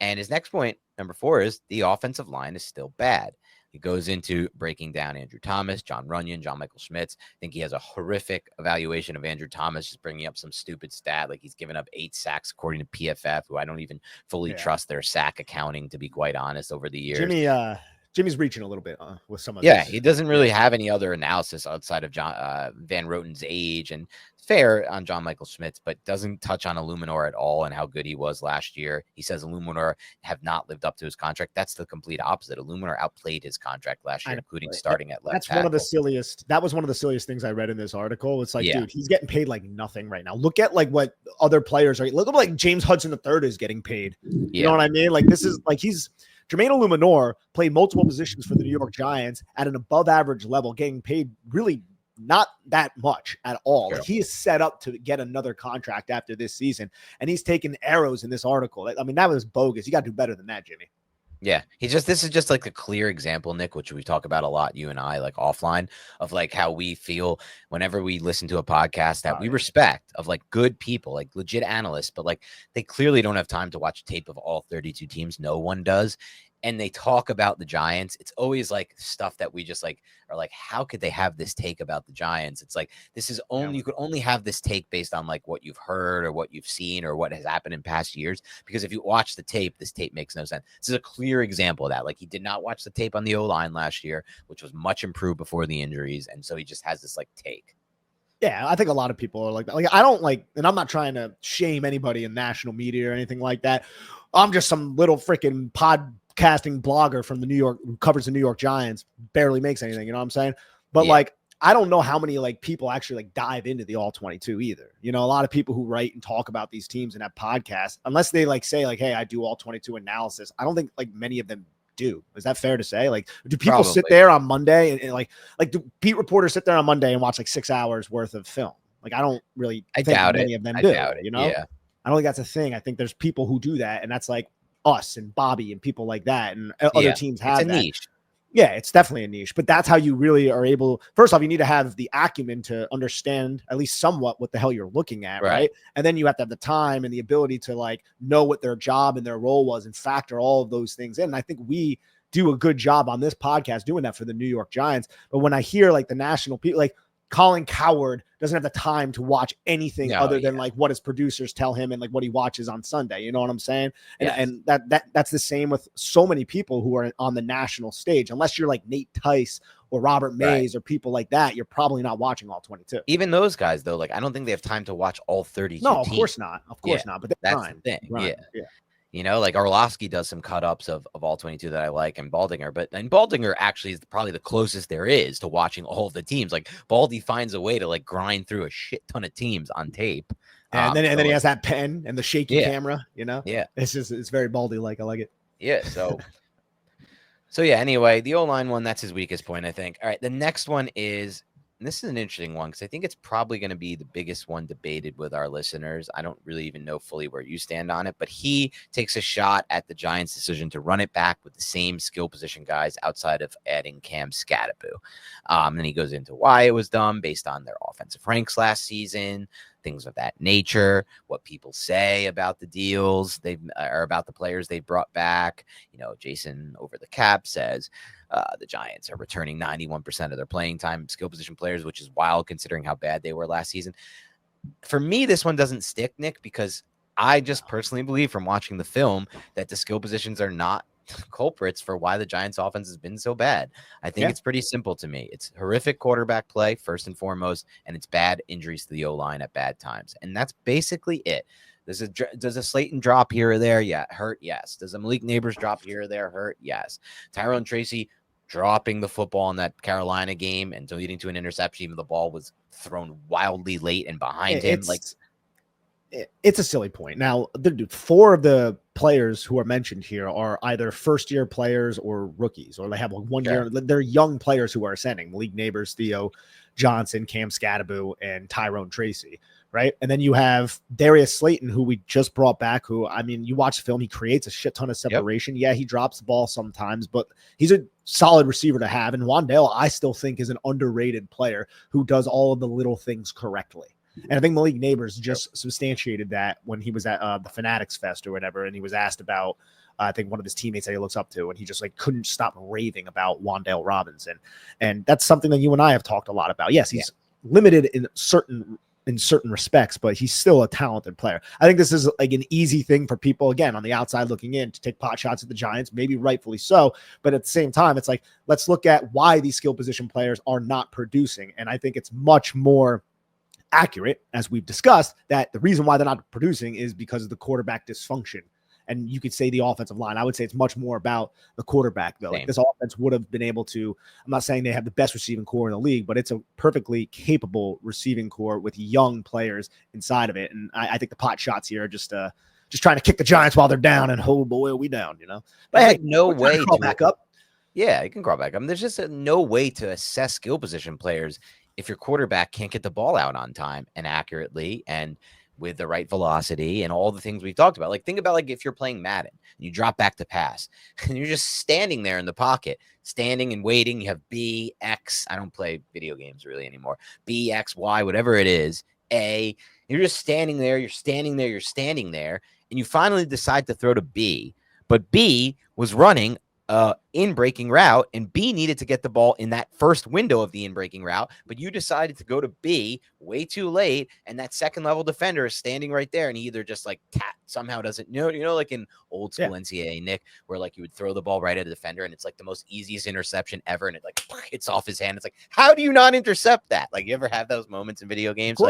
And his next point, number 4, is the offensive line is still bad. He goes into breaking down Andrew Thomas, John Runyon, John Michael Schmitz. I think he has a horrific evaluation of Andrew Thomas, just bringing up some stupid stat. Like he's given up 8 sacks, according to PFF, who I don't even fully trust their sack accounting, to be quite honest, over the years. Jimmy's reaching a little bit with some of this. He doesn't really have any other analysis outside of John Van Roten's age, and fair on John Michael Schmitz, but doesn't touch on Illuminor at all and how good he was last year. He says Illuminor have not lived up to his contract. That's the complete opposite. Illuminor outplayed his contract last year, including starting at left That's tackle. That was one of the silliest things I read in this article. It's like, dude, he's getting paid like nothing right now. Look at like what other players are. Look at like James Hudson III is getting paid. You know what I mean? Like this is like Jermaine Illuminor played multiple positions for the New York Giants at an above average level, getting paid really not that much at all. Like he is set up to get another contract after this season, and he's taking arrows in this article. I mean, that was bogus. You got to do better than that, Jimmy. Yeah, this is just like a clear example, Nick, which we talk about a lot, you and I, like offline, of like how we feel whenever we listen to a podcast that we respect, of like good people, like legit analysts, but like they clearly don't have time to watch tape of all 32 teams. No one does. And they talk about the Giants. It's always like stuff that we just like are like, how could they have this take about the Giants? It's like, this is only, you could only have this take based on like what you've heard or what you've seen or what has happened in past years. Because if you watch the tape, this tape makes no sense. This is a clear example of that. Like he did not watch the tape on the O-line last year, which was much improved before the injuries. And so he just has this like take. Yeah, I think a lot of people are like that. Like, I don't like, and I'm not trying to shame anybody in national media or anything like that. I'm just some little freaking podcasting blogger from the New York, who covers the New York Giants, barely makes anything, you know what I'm saying? But like, I don't know how many like people actually like dive into the all 22 either. A lot of people who write and talk about these teams and have podcasts, unless they like say like, hey, I do all 22 analysis. I don't think like many of them do. Is that fair to say? Like, do people sit there on Monday and like do beat reporters sit there on Monday and watch like 6 hours worth of film? Like, I don't really think many of them do. Doubt it. Yeah. I don't think that's a thing. I think there's people who do that, and that's like us and Bobby and people like that, and other teams have it's a niche. Yeah, it's definitely a niche, but that's how you really are able. First off, you need to have the acumen to understand at least somewhat what the hell you're looking at, right? And then you have to have the time and the ability to like know what their job and their role was and factor all of those things in. And I think we do a good job on this podcast doing that for the New York Giants. But when I hear like the national people, like Colin Cowherd doesn't have the time to watch anything other than like what his producers tell him and like what he watches on Sunday. You know what I'm saying? And that's the same with so many people who are on the national stage. Unless you're like Nate Tice or Robert Mays or people like that, you're probably not watching all 22. Even those guys, though, like I don't think they have time to watch all 32 No, of teams. course not. Of course not. But that's the thing. Yeah. Like Orlovsky does some cut-ups of all 22 that I like, and Baldinger. And Baldinger actually is probably the closest there is to watching all of the teams. Like Baldy finds a way to like grind through a shit ton of teams on tape. And then he has that pen and the shaky camera, Yeah. It's very Baldy-like. I like it. Yeah. So yeah, anyway, the O-line one, that's his weakest point, I think. All right. The next one is, and this is an interesting one because I think it's probably going to be the biggest one debated with our listeners. I don't really even know fully where you stand on it, but he takes a shot at the Giants' decision to run it back with the same skill position guys outside of adding Cam Scatterbo. Then he goes into why it was done based on their offensive ranks last season. things of that nature, what people say about the deals or about the players they brought back. Jason over the cap says the Giants are returning 91% of their playing time skill position players, which is wild considering how bad they were last season. For me, this one doesn't stick, Nick, because I just personally believe from watching the film that the skill positions are not culprits for why the Giants offense has been so bad. I think it's pretty simple to me. It's horrific quarterback play, first and foremost, and it's bad injuries to the O-line at bad times. And that's basically it. Does a Slayton drop here or there? Yeah. Hurt? Yes. Does a Malik Neighbors drop here or there? Hurt? Yes. Tyrone Tracy dropping the football in that Carolina game and leading to an interception, even the ball was thrown wildly late and behind him. It's a silly point. Now, 4 of the players who are mentioned here are either first-year players or rookies, or they have 1 year. They're young players who are ascending. Malik Neighbors, Theo Johnson, Cam Scadaboo, and Tyrone Tracy, right? And then you have Darius Slayton, who we just brought back, who, I mean, you watch the film, he creates a shit ton of separation. Yep. Yeah, he drops the ball sometimes, but he's a solid receiver to have. And Wan'Dale, I still think, is an underrated player who does all of the little things correctly. And I think Malik Neighbors just substantiated that when he was at the Fanatics Fest or whatever, and he was asked about, I think, one of his teammates that he looks up to, and he just couldn't stop raving about Wan'Dale Robinson. And that's something that you and I have talked a lot about. Yes, he's limited in certain respects, but he's still a talented player. I think this is an easy thing for people, again, on the outside looking in, to take pot shots at the Giants, maybe rightfully so. But at the same time, it's let's look at why these skill position players are not producing. And I think it's much more accurate, as we've discussed, that the reason why they're not producing is because of the quarterback dysfunction. And you could say the offensive line. I would say it's much more about the quarterback, though. This offense would have been able to, I'm not saying they have the best receiving core in the league, but it's a perfectly capable receiving core with young players inside of it. And I think the pot shots here are just trying to kick the Giants while they're down, and oh boy, are we down, But hey, no way to crawl back up. Yeah, you can crawl back up. There's just no way to assess skill position players if your quarterback can't get the ball out on time and accurately and with the right velocity and all the things we've talked about. Think about if you're playing Madden and you drop back to pass and you're just standing there in the pocket, standing and waiting. You have B, X. I don't play video games really anymore. B, X, Y, whatever it is, A. You're just standing there. You're standing there. You're standing there. And you finally decide to throw to B. But B was running in-breaking route, and B needed to get the ball in that first window of the in-breaking route, but you decided to go to B way too late, and that second-level defender is standing right there, and he either just somehow doesn't know, in old school NCAA, Nick, where you would throw the ball right at a defender, and it's the most easiest interception ever, and it hits off his hand. It's how do you not intercept that? You ever have those moments in video games?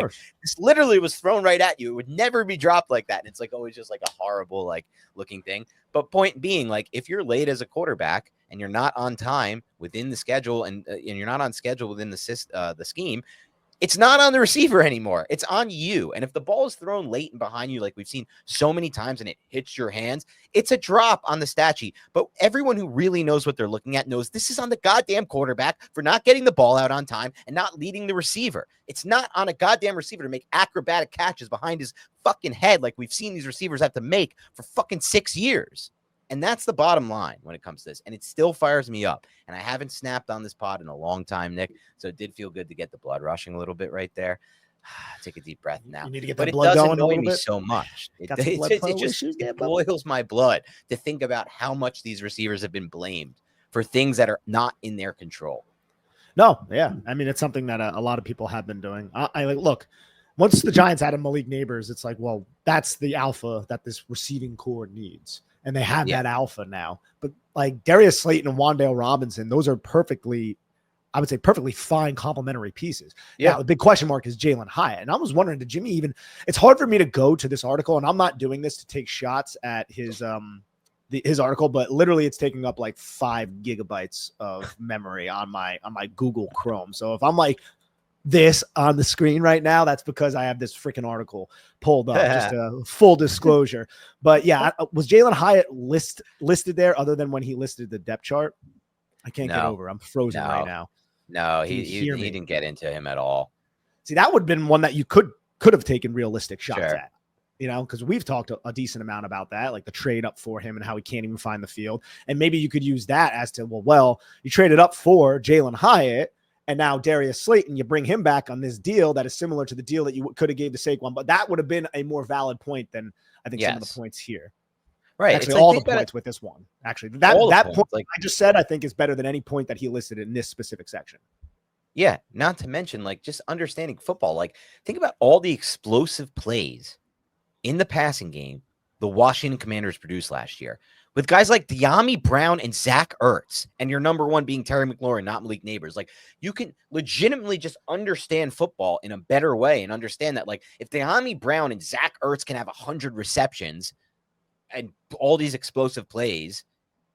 This literally was thrown right at you. It would never be dropped like that, and it's always just a horrible looking thing. But point being, if you're late as a quarterback and you're not on time within the schedule and you're not on schedule within the scheme, it's not on the receiver anymore. It's on you. And if the ball is thrown late and behind you, like we've seen so many times, and it hits your hands, it's a drop on the stat sheet. But everyone who really knows what they're looking at knows this is on the goddamn quarterback for not getting the ball out on time and not leading the receiver. It's not on a goddamn receiver to make acrobatic catches behind his fucking head like we've seen these receivers have to make for fucking 6 years. And that's the bottom line when it comes to this. And it still fires me up. And I haven't snapped on this pod in a long time, Nick. So it did feel good to get the blood rushing a little bit right there. Take a deep breath now. You need to get that blood going a little bit. But it does annoy me so much. It boils my blood to think about how much these receivers have been blamed for things that are not in their control. No, yeah. I mean, it's something that a lot of people have been doing. Look, once the Giants added Malik Neighbors, it's well, that's the alpha that this receiving core needs. And they have that alpha now. But Darius Slayton and Wan'Dale Robinson, those are perfectly fine complementary pieces. Yeah. Now, the big question mark is Jalen Hyatt. And I was wondering, did Jimmy even – it's hard for me to go to this article, and I'm not doing this to take shots at his article, but literally it's taking up 5 gigabytes of memory on my Google Chrome. So if I'm this on the screen right now, that's because I have this freaking article pulled up, just a full disclosure. But yeah, was Jalen Hyatt listed there other than when he listed the depth chart? I can't get over. I'm frozen right now. No, he didn't get into him at all. See, that would have been one that you could have taken realistic shots at, because we've talked a decent amount about that, the trade up for him and how he can't even find the field. And maybe you could use that as to, well, you traded up for Jalen Hyatt, And now Darius Slayton, you bring him back on this deal that is similar to the deal that you could have gave to Saquon, but that would have been a more valid point than I think some of the points here. Right. Actually, all the points with this one. Actually, that point like I just said, I think is better than any point that he listed in this specific section. Yeah. Not to mention, like, just understanding football. Like, think about all the explosive plays in the passing game the Washington Commanders produced last year with guys like De'Ami Brown and Zach Ertz, and your number one being Terry McLaurin, not Malik Neighbors. Like, you can legitimately just understand football in a better way and understand that, like, if De'Ami Brown and Zach Ertz can have 100 receptions and all these explosive plays,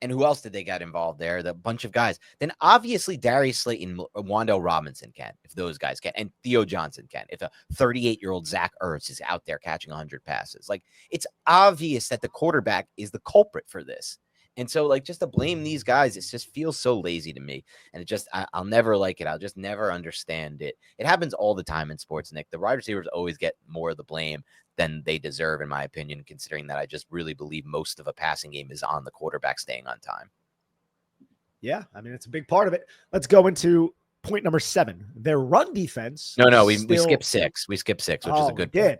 and who else did they get involved there? The bunch of guys. Then obviously Darius Slayton, Wandale Robinson can, if those guys can, and Theo Johnson can. If a 38-year-old Zach Ertz is out there catching 100 passes, like, it's obvious that the quarterback is the culprit for this. And so, like, just to blame these guys, it just feels so lazy to me. And it just, I'll never like it. I'll just never understand it. It happens all the time in sports, Nick. The wide receivers always get more of the blame than they deserve, in my opinion, considering that I just really believe most of a passing game is on the quarterback staying on time. Yeah, I mean, it's a big part of it. Let's go into point number 7. Their run defense. No, we skipped 6. We skipped 6, which is a good point.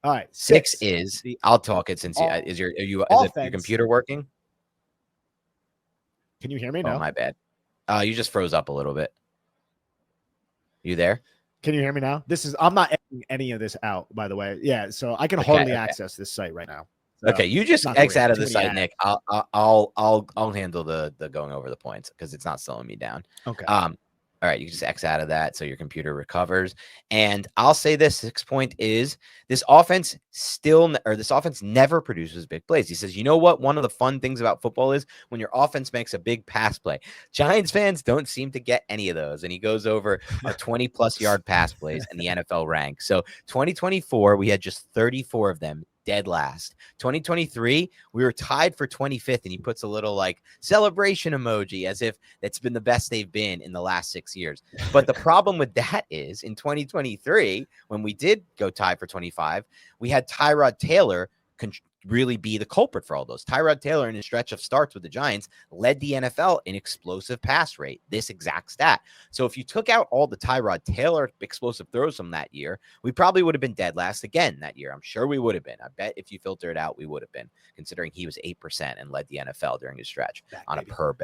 All right, 6 is, I'll talk it since is your computer working? Can you hear me? No, my bad. You just froze up a little bit. You there? Can you hear me now? I'm not editing any of this out, by the way. Yeah, so I can hardly access this site right now. So okay, you just X out of the site, Nick. I'll handle the going over the points because it's not slowing me down. Okay. All right, you can just X out of that so your computer recovers. And I'll say this 6 point is this offense never produces big plays. He says, you know what? One of the fun things about football is when your offense makes a big pass play. Giants fans don't seem to get any of those. And he goes over our 20-plus yard pass plays in the NFL rank. So 2024, we had just 34 of them. Dead last. 2023, we were tied for 25th, and he puts a little like celebration emoji as if that's been the best they've been in the last 6 years. But the problem with that is in 2023, when we did go tied for 25, we had Tyrod Taylor really be the culprit for all those. Tyrod Taylor, in his stretch of starts with the Giants, led the NFL in explosive pass rate, this exact stat. So if you took out all the Tyrod Taylor explosive throws from that year, we probably would have been dead last again that year. I'm sure we would have been. I bet if you filter it out, we would have been, considering he was 8% and led the NFL during his stretch on a per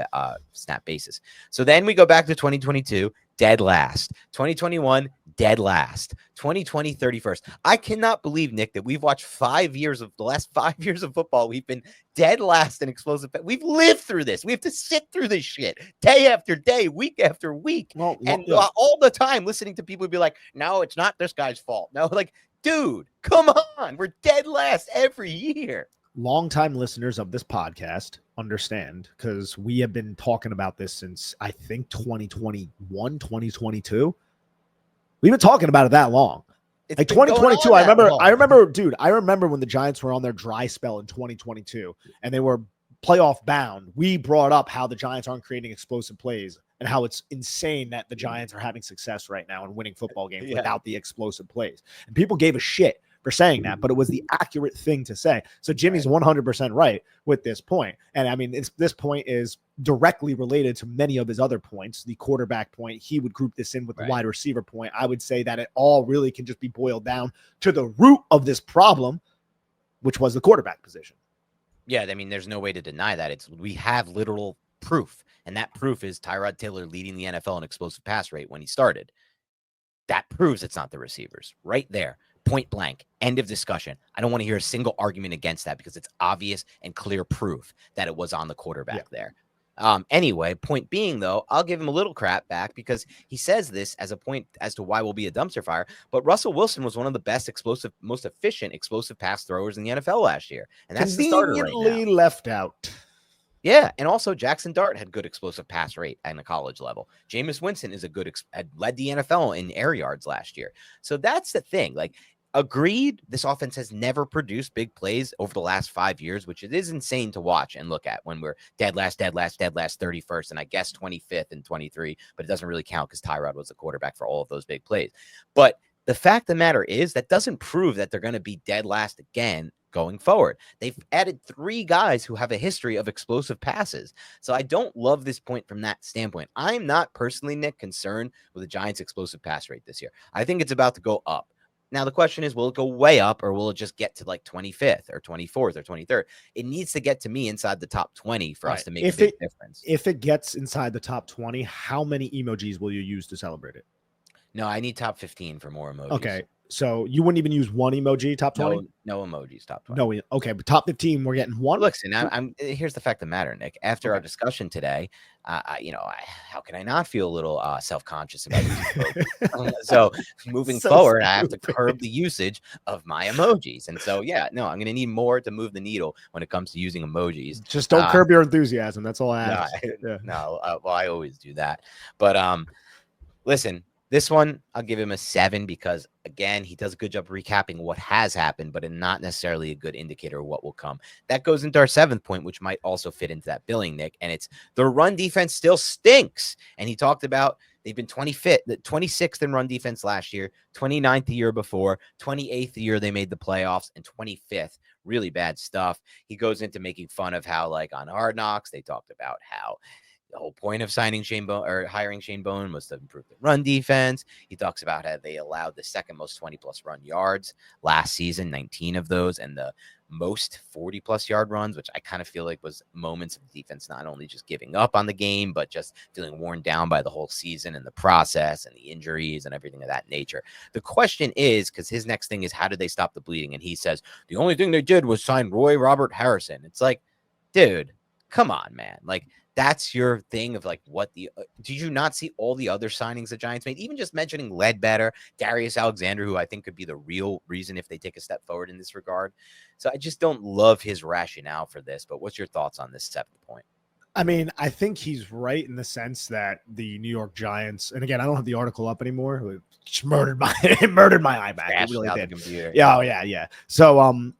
snap basis. So then we go back to 2022, dead last. 2021, dead last. 2020, 31st. I cannot believe, Nick, that we've watched the last 5 years of football. We've been dead last in explosive. We've lived through this. We have to sit through this shit day after day, week after week. All the time listening to people be like, no, it's not this guy's fault. No, like, dude, come on. We're dead last every year. Longtime listeners of this podcast understand, because we have been talking about this since I think 2021, 2022. We've been talking about it that long. Like 2022, I remember when the Giants were on their dry spell in 2022 and they were playoff bound. We brought up how the Giants aren't creating explosive plays and how it's insane that the Giants are having success right now and winning football games without the explosive plays. And people gave a shit for saying that, but it was the accurate thing to say. So Jimmy's 100% right with this point. And I mean, this point is directly related to many of his other points. The quarterback point, he would group this in with the wide receiver point. I would say that it all really can just be boiled down to the root of this problem, which was the quarterback position. Yeah, I mean, there's no way to deny that. We have literal proof, and that proof is Tyrod Taylor leading the NFL in explosive pass rate when he started. That proves it's not the receivers right there. Point blank, end of discussion. I don't want to hear a single argument against that because it's obvious and clear proof that it was on the quarterback there. Anyway, point being, though, I'll give him a little crap back because he says this as a point as to why we'll be a dumpster fire. But Russell Wilson was one of the best most efficient explosive pass throwers in the NFL last year. And that's the starter right now. Left out. Yeah, and also Jackson Dart had good explosive pass rate at the college level. Jameis Winston is had led the NFL in air yards last year. So that's the thing. Like, agreed, this offense has never produced big plays over the last 5 years, which it is insane to watch and look at when we're dead last, 31st, and I guess 25th and 23, but it doesn't really count because Tyrod was the quarterback for all of those big plays. But The fact of the matter is that doesn't prove that they're going to be dead last again going forward. They've added 3 guys who have a history of explosive passes. So I don't love this point from that standpoint. I'm not personally, Nick, concerned with the Giants' explosive pass rate this year. I think it's about to go up. Now, the question is, will it go way up or will it just get to like 25th or 24th or 23rd? It needs to get to me inside the top 20 for us to make a big difference. If it gets inside the top 20, how many emojis will you use to celebrate it? No, I need top 15 for more emojis. Okay. So you wouldn't even use one emoji top 20? No emojis top 20. No. Okay, but top 15, we're getting one. Listen, I'm here's the fact of the matter, Nick. After our discussion today, how can I not feel a little self-conscious about it? So moving forward, I have to curb the usage of my emojis. And so, I'm going to need more to move the needle when it comes to using emojis. Just don't curb your enthusiasm. That's all I ask. Well, I always do that. But listen. This one, I'll give him a 7 because, again, he does a good job recapping what has happened, but not necessarily a good indicator of what will come. That goes into our 7th point, which might also fit into that billing, Nick, and it's the run defense still stinks. And he talked about they've been 26th in run defense last year, 29th the year before, 28th the year they made the playoffs, and 25th. Really bad stuff. He goes into making fun of how, like, on Hard Knocks, they talked about how the whole point of hiring Shane Bone was to improve the run defense. He talks about how they allowed the second most 20-plus run yards last season, 19 of those, and the most 40-plus yard runs, which I kind of feel like was moments of defense not only just giving up on the game, but just feeling worn down by the whole season and the process and the injuries and everything of that nature. The question is, because his next thing is, how did they stop the bleeding? And he says, the only thing they did was sign Roy Robert Harrison. It's like, dude, come on, man. Like, that's your thing of like what did you not see all the other signings the Giants made? Even just mentioning Ledbetter, Darius Alexander, who I think could be the real reason if they take a step forward in this regard. So I just don't love his rationale for this. But what's your thoughts on this 7th point? I mean, I think he's right in the sense that the New York Giants, and again, I don't have the article up anymore. It just murdered my iMac. It really did. Yeah. So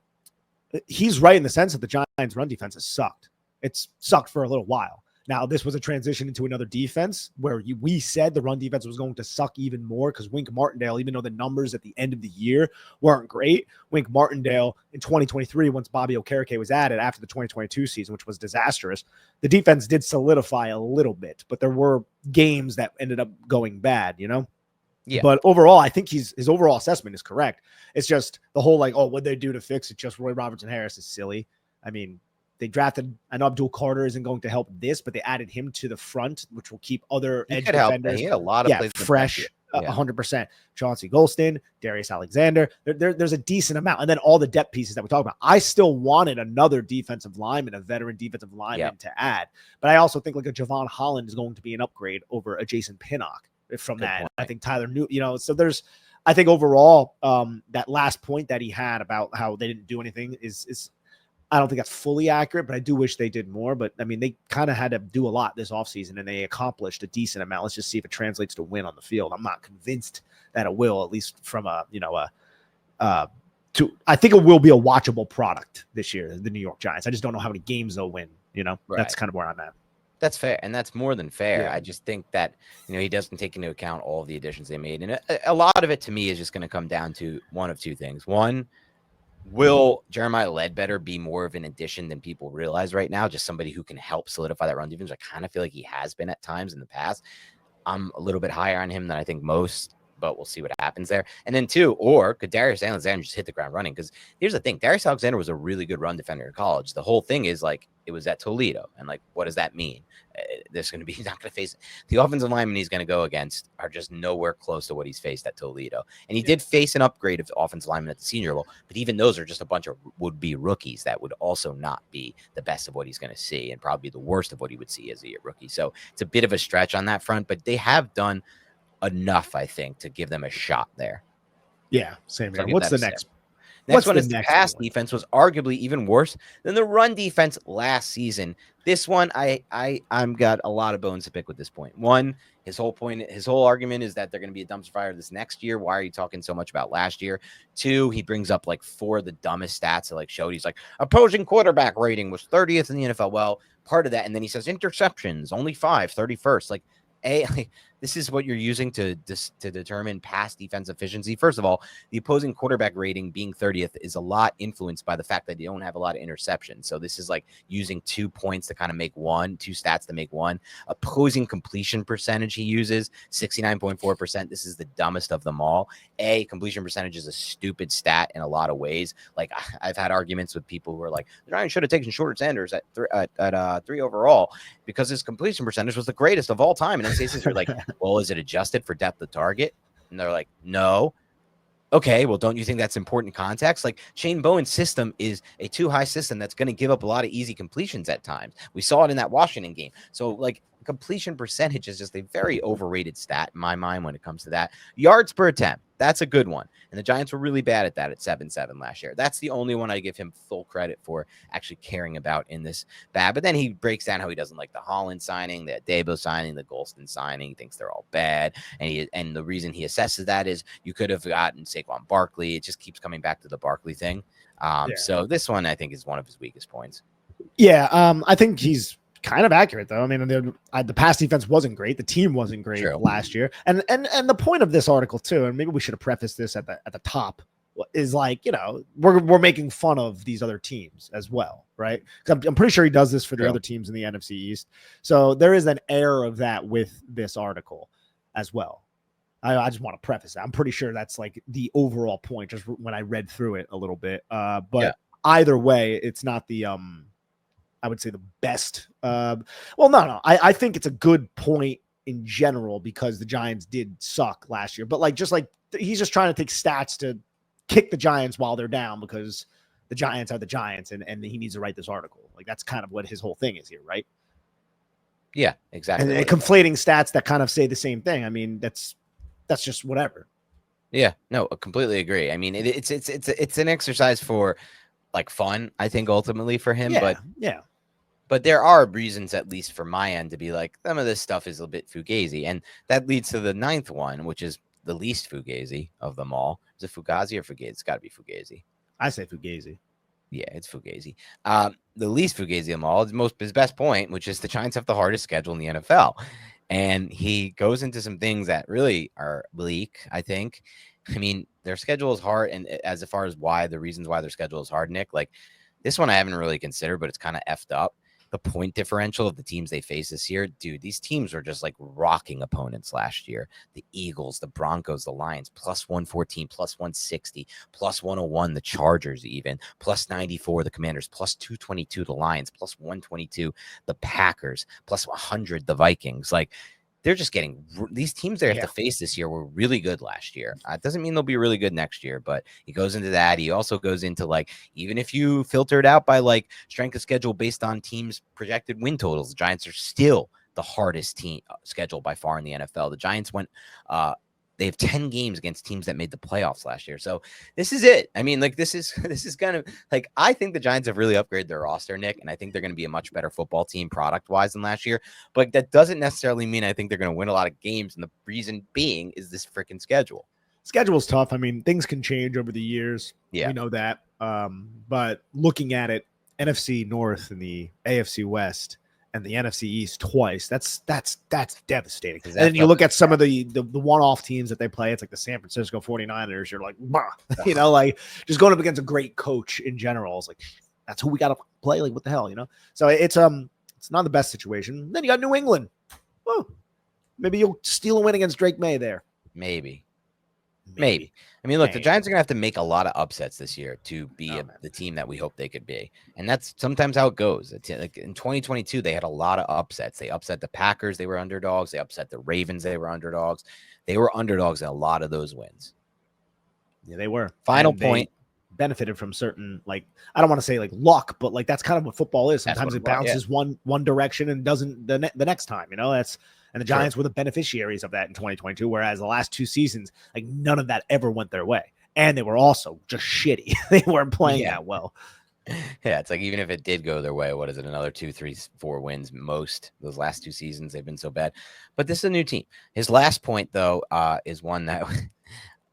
he's right in the sense that the Giants' run defense has sucked. It's sucked for a little while. Now, this was a transition into another defense where we said the run defense was going to suck even more because Wink Martindale, even though the numbers at the end of the year weren't great, Wink Martindale in 2023, once Bobby Okereke was added after the 2022 season, which was disastrous, the defense did solidify a little bit, but there were games that ended up going bad, Yeah. But overall, I think his overall assessment is correct. It's just the whole what'd they do to fix it? Just Roy Robertson Harris is silly. I mean, they drafted, I know Abdul Carter isn't going to help this, but they added him to the front, which will keep other edge defenders. He had a lot of plays fresh, 100%. Chauncey Golston, Darius Alexander. There's a decent amount. And then all the depth pieces that we talk about. I still wanted another defensive lineman, a veteran defensive lineman to add. But I also think like a Javon Holland is going to be an upgrade over a Jason Pinnock from that. I think Tyler Newton, so there's, I think overall, that last point that he had about how they didn't do anything is I don't think that's fully accurate, but I do wish they did more. But I mean, they kind of had to do a lot this offseason and they accomplished a decent amount. Let's just see if it translates to win on the field. I'm not convinced that it will, at least from I think it will be a watchable product this year, the New York Giants. I just don't know how many games they'll win. That's kind of where I'm at. That's fair. And that's more than fair. Yeah. I just think that, he doesn't take into account all of the additions they made. And a lot of it to me is just going to come down to one of two things. One, will Jeremiah Ledbetter be more of an addition than people realize right now? Just somebody who can help solidify that run defense. I kind of feel like he has been at times in the past. I'm a little bit higher on him than I think most, but we'll see what happens there. And then 2, or could Darius Alexander just hit the ground running? Because here's the thing. Darius Alexander was a really good run defender in college. The whole thing is it was at Toledo. And what does that mean? There's going to be, he's not going to face the offensive linemen he's going to go against are just nowhere close to what he's faced at Toledo. And he did face an upgrade of offensive linemen at the Senior Bowl, but even those are just a bunch of would-be rookies that would also not be the best of what he's going to see and probably the worst of what he would see as a rookie. So it's a bit of a stretch on that front, but they have done enough, I think, to give them a shot there. Yeah, same here. What's the next? Next one is the pass defense was arguably even worse than the run defense last season. This one, I'm got a lot of bones to pick with this point. One, his whole argument is that they're going to be a dumpster fire this next year. Why are you talking so much about last year? 2, he brings up 4 of the dumbest stats that showed. He's opposing quarterback rating was 30th in the NFL. Well, part of that, and then he says interceptions only 5, 31st. this is what you're using to determine pass defense efficiency. First of all, the opposing quarterback rating being 30th is a lot influenced by the fact that they don't have a lot of interceptions. So this is like using 2 points to kind of make one, 2 stats to make one. Opposing completion percentage he uses 69.4%. This is the dumbest of them all. Completion percentage is a stupid stat in a lot of ways. Like I've had arguments with people who are like, the Giants should have taken Shorter Sanders at 3 overall because his completion percentage was the greatest of all time. And NCAA you're like, well, is it adjusted for depth of target? And they're like, no. Okay, well, don't you think that's important context? Like Shane Bowen's system is a too high system that's going to give up a lot of easy completions at times. We saw it in that Washington game. So like completion percentage is just a very overrated stat in my mind when it comes to that. Yards per attempt, that's a good one. And the Giants were really bad at that at 7-7 last year. That's the only one I give him full credit for actually caring about in this bad. But then he breaks down how he doesn't like the Holland signing, the Debo signing, the Golston signing. He thinks they're all bad. And the reason he assesses that is you could have gotten Saquon Barkley. It just keeps coming back to the Barkley thing. So this one I think is one of his weakest points. Yeah, I think he's kind of accurate though. I mean, the pass defense wasn't great. The team wasn't great last year. And the point of this article too, and maybe we should have prefaced this at the top, is like, you know, we're making fun of these other teams as well, right? Because I'm pretty sure he does this for the other teams in the NFC East. So there is an air of that with this article as well. I just want to preface that. I'm pretty sure that's like the overall point, just when I read through it a little bit. But either way, it's not the I would say the best. No. I think it's a good point in general because the Giants did suck last year. But he's just trying to take stats to kick the Giants while they're down because the Giants are the Giants, and he needs to write this article. Like that's kind of what his whole thing is here, right? Yeah, exactly. And conflating stats that kind of say the same thing. I mean, that's just whatever. Yeah, no, I completely agree. I mean, it's an exercise for like fun, I think, ultimately for him. But there are reasons, at least for my end, to be like, some of this stuff is a bit fugazi. And that leads to the 9th one, which is the least fugazi of them all. Is it Fugazi or Fugazi? It's got to be Fugazi. I say Fugazi. Yeah, it's Fugazi. The least Fugazi of them all is his best point, which is the Giants have the hardest schedule in the NFL. And he goes into some things that really are bleak, I think. I mean, their schedule is hard. And as far as the reasons why their schedule is hard, Nick, like this one I haven't really considered, but it's kind of effed up. The point differential of the teams they face this year, dude, these teams are just like rocking opponents last year. The Eagles, the Broncos, the Lions, plus 114, plus 160, plus 101, the Chargers even, plus 94, the Commanders, plus 222, the Lions, plus 122, the Packers, plus 100, the Vikings. Like, they're just getting these teams they have to face this year were really good last year. It doesn't mean they'll be really good next year, but he goes into that. He also goes into like, even if you filter it out by like strength of schedule based on teams' projected win totals, the Giants are still the hardest team schedule by far in the NFL. The Giants went, they have 10 games against teams that made the playoffs last year. So this is it. I mean, like this is kind of like, I think the Giants have really upgraded their roster, Nick, and I think they're going to be a much better football team product wise than last year. But that doesn't necessarily mean I think they're going to win a lot of games. And the reason being is this freaking schedule. Schedule's tough. I mean, things can change over the years. Yeah. We know that. But looking at it, NFC North and the AFC West and the NFC East twice, that's devastating. And then you look at some of the one-off teams that they play, it's like the San Francisco 49ers, you're like, bah, you know, like just going up against a great coach in general. It's like, that's who we got to play. Like, what the hell, you know? So it's not the best situation. Then you got New England. Oh, maybe you'll steal a win against Drake May there. Maybe. I mean, look, the Giants are going to have to make a lot of upsets this year to be the team that we hope they could be. And that's sometimes how it goes. Like in 2022, they had a lot of upsets. They upset the Packers. They were underdogs. They upset the Ravens. They were underdogs. They were underdogs in a lot of those wins. Yeah, they were. Final point. Benefited from certain, like, I don't want to say like luck, but like that's kind of what football is. Sometimes it bounces one direction and doesn't the next time, you know. And the Giants were the beneficiaries of that in 2022, whereas the last 2 seasons, like none of that ever went their way. And they were also just shitty. They weren't playing that well. Yeah, it's like even if it did go their way, what is it? Another 2, 3, 4 wins most. Those last 2 seasons, they've been so bad. But this is a new team. His last point, though, is one that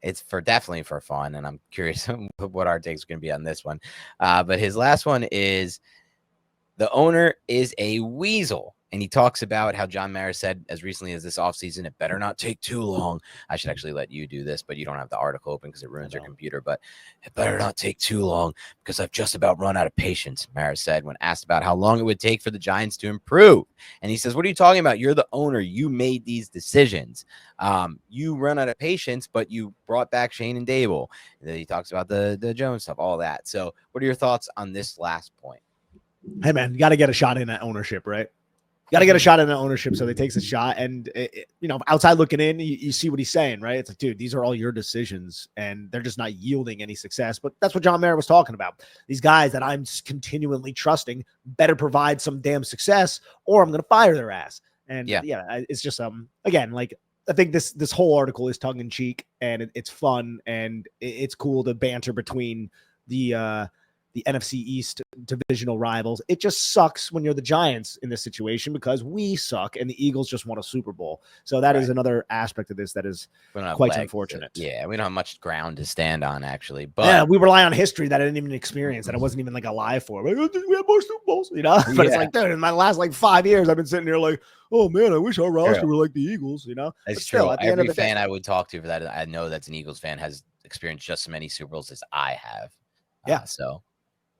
it's definitely for fun, and I'm curious what our takes are going to be on this one. But his last one is the owner is a weasel. And he talks about how John Mara said as recently as this offseason, it better not take too long. I should actually let you do this, but you don't have the article open because it ruins your computer. But it better not take too long because I've just about run out of patience, Mara said when asked about how long it would take for the Giants to improve. And he says, what are you talking about? You're the owner. You made these decisions. You run out of patience, but you brought back Shane and Dable. And then he talks about the Jones stuff, all that. So what are your thoughts on this last point? Hey, man, you got to get a shot in that ownership, right? Got to get a shot in the ownership, so they takes a shot, and outside looking in, you see what he's saying, right? It's like, dude, these are all your decisions, and they're just not yielding any success. But that's what John Mara was talking about. These guys that I'm continually trusting better provide some damn success, or I'm going to fire their ass. And yeah, it's just again, like I think this whole article is tongue in cheek, and it's fun, and it's cool to banter between the NFC East divisional rivals. It just sucks when you're the Giants in this situation because we suck and the Eagles just won a Super Bowl. So that is another aspect of this that is quite unfortunate. Yeah, we don't have much ground to stand on, actually. But yeah, we rely on history that I didn't even experience, that I wasn't even like alive for. Like, we had more Super Bowls, But it's like, dude, in my last like 5 years, I've been sitting here like, oh man, I wish our roster were like the Eagles, It's true. Every fan I would talk to for that, I know that's an Eagles fan, has experienced just as many Super Bowls as I have. Yeah.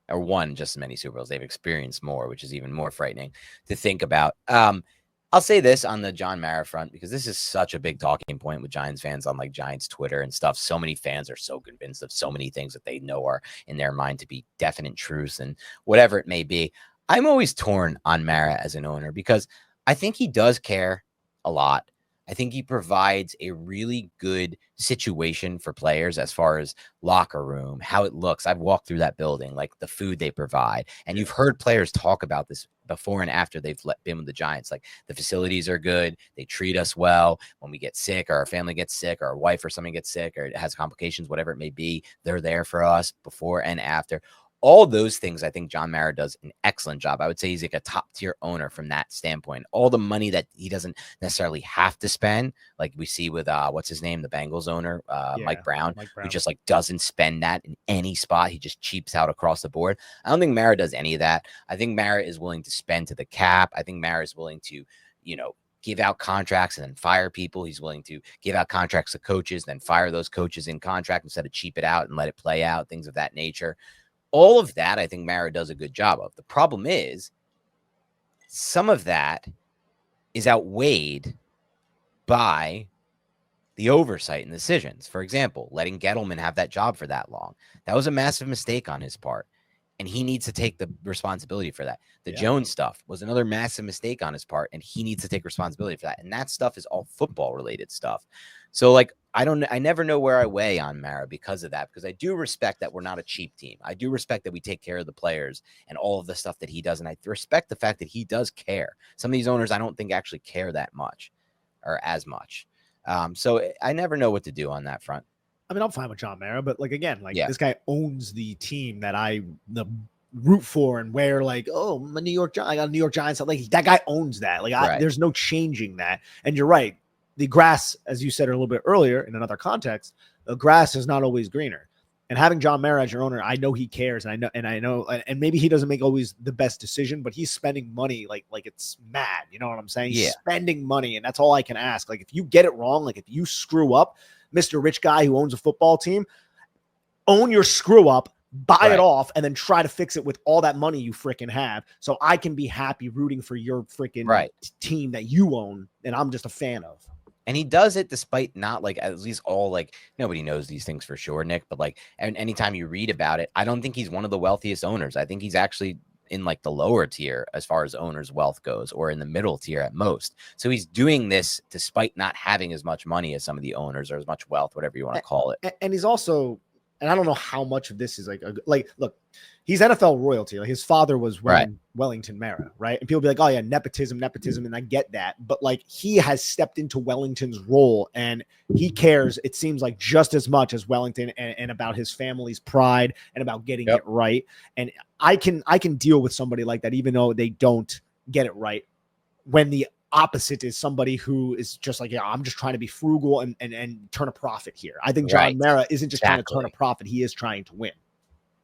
Or won just as many Super Bowls. They've experienced more, which is even more frightening to think about. I'll say this on the John Mara front, because this is such a big talking point with Giants fans on like Giants Twitter and stuff. So many fans are so convinced of so many things that they know are in their mind to be definite truths and whatever it may be. I'm always torn on Mara as an owner because I think he does care a lot. I think he provides a really good situation for players as far as locker room, how it looks. I've walked through that building, like the food they provide. And you've heard players talk about this before and after they've been with the Giants. Like, the facilities are good. They treat us well. When we get sick or our family gets sick or our wife or something gets sick or it has complications, whatever it may be, they're there for us before and after. All those things, I think John Mara does an excellent job. I would say he's like a top tier owner from that standpoint. All the money that he doesn't necessarily have to spend, like we see with what's his name, the Bengals owner, Mike Brown, who just like doesn't spend that in any spot. He just cheaps out across the board. I don't think Mara does any of that. I think Mara is willing to spend to the cap. I think Mara is willing to, give out contracts and then fire people. He's willing to give out contracts to coaches, then fire those coaches in contract instead of cheap it out and let it play out, things of that nature. All of that, I think Mara does a good job of. The problem is some of that is outweighed by the oversight and decisions. For example, letting Gettleman have that job for that long. That was a massive mistake on his part, and he needs to take the responsibility for that. The Jones stuff was another massive mistake on his part, and he needs to take responsibility for that. And that stuff is all football-related stuff. So, like, I never know where I weigh on Mara because of that, because I do respect that we're not a cheap team. I do respect that we take care of the players and all of the stuff that he does. And I respect the fact that he does care. Some of these owners, I don't think actually care that much or as much. So I never know what to do on that front. I mean, I'm fine with John Mara, but like, again, like this guy owns the team that I root for and wear, like, oh, I'm a New York Giants. I got a New York Giants. Like, that guy owns that. Like, there's no changing that. And you're right. The grass, as you said a little bit earlier in another context, the grass is not always greener. And having John Mara as your owner, I know he cares, and I know, and maybe he doesn't make always the best decision, but he's spending money like it's mad. You know what I'm saying? He's spending money, and that's all I can ask. Like, if you get it wrong, like if you screw up, Mr. Rich Guy who owns a football team, own your screw up, buy it off, and then try to fix it with all that money you freaking have, so I can be happy rooting for your freaking team that you own, and I'm just a fan of. And he does it despite not, like, at least all, like, nobody knows these things for sure, Nick, but like, and anytime you read about it, I don't think he's one of the wealthiest owners. I think he's actually in like the lower tier as far as owners' wealth goes, or in the middle tier at most. So he's doing this despite not having as much money as some of the owners, or as much wealth, whatever you want to call it. And he's also, and I don't know how much of this is like look, he's NFL royalty. Like, his father was Wellington Mara, right? And people be like, oh yeah, nepotism, and I get that. But like, he has stepped into Wellington's role, and he cares, it seems like, just as much as Wellington, and about his family's pride and about getting it right. And I can deal with somebody like that, even though they don't get it right, when the opposite is somebody who is just like, I'm just trying to be frugal and turn a profit here. I think John Mara isn't just trying to turn a profit. He is trying to win.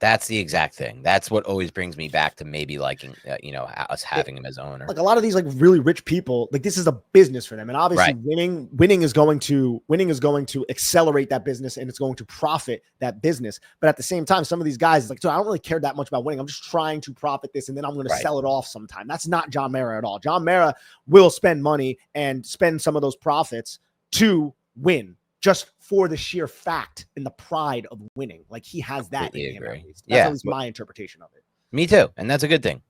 That's the exact thing. That's what always brings me back to maybe liking, us having him as owner. Like a lot of these like really rich people, like this is a business for them, and obviously Right. winning is going to accelerate that business, and it's going to profit that business. But at the same time, some of these guys, like, so I don't really care that much about winning. I'm just trying to profit this, and then I'm going to sell it off sometime. That's not John Mara at all. John Mara will spend money and spend some of those profits to win, just for the sheer fact and the pride of winning. Like he has that in him, at least. That's at least my interpretation of it. Me too. And that's a good thing.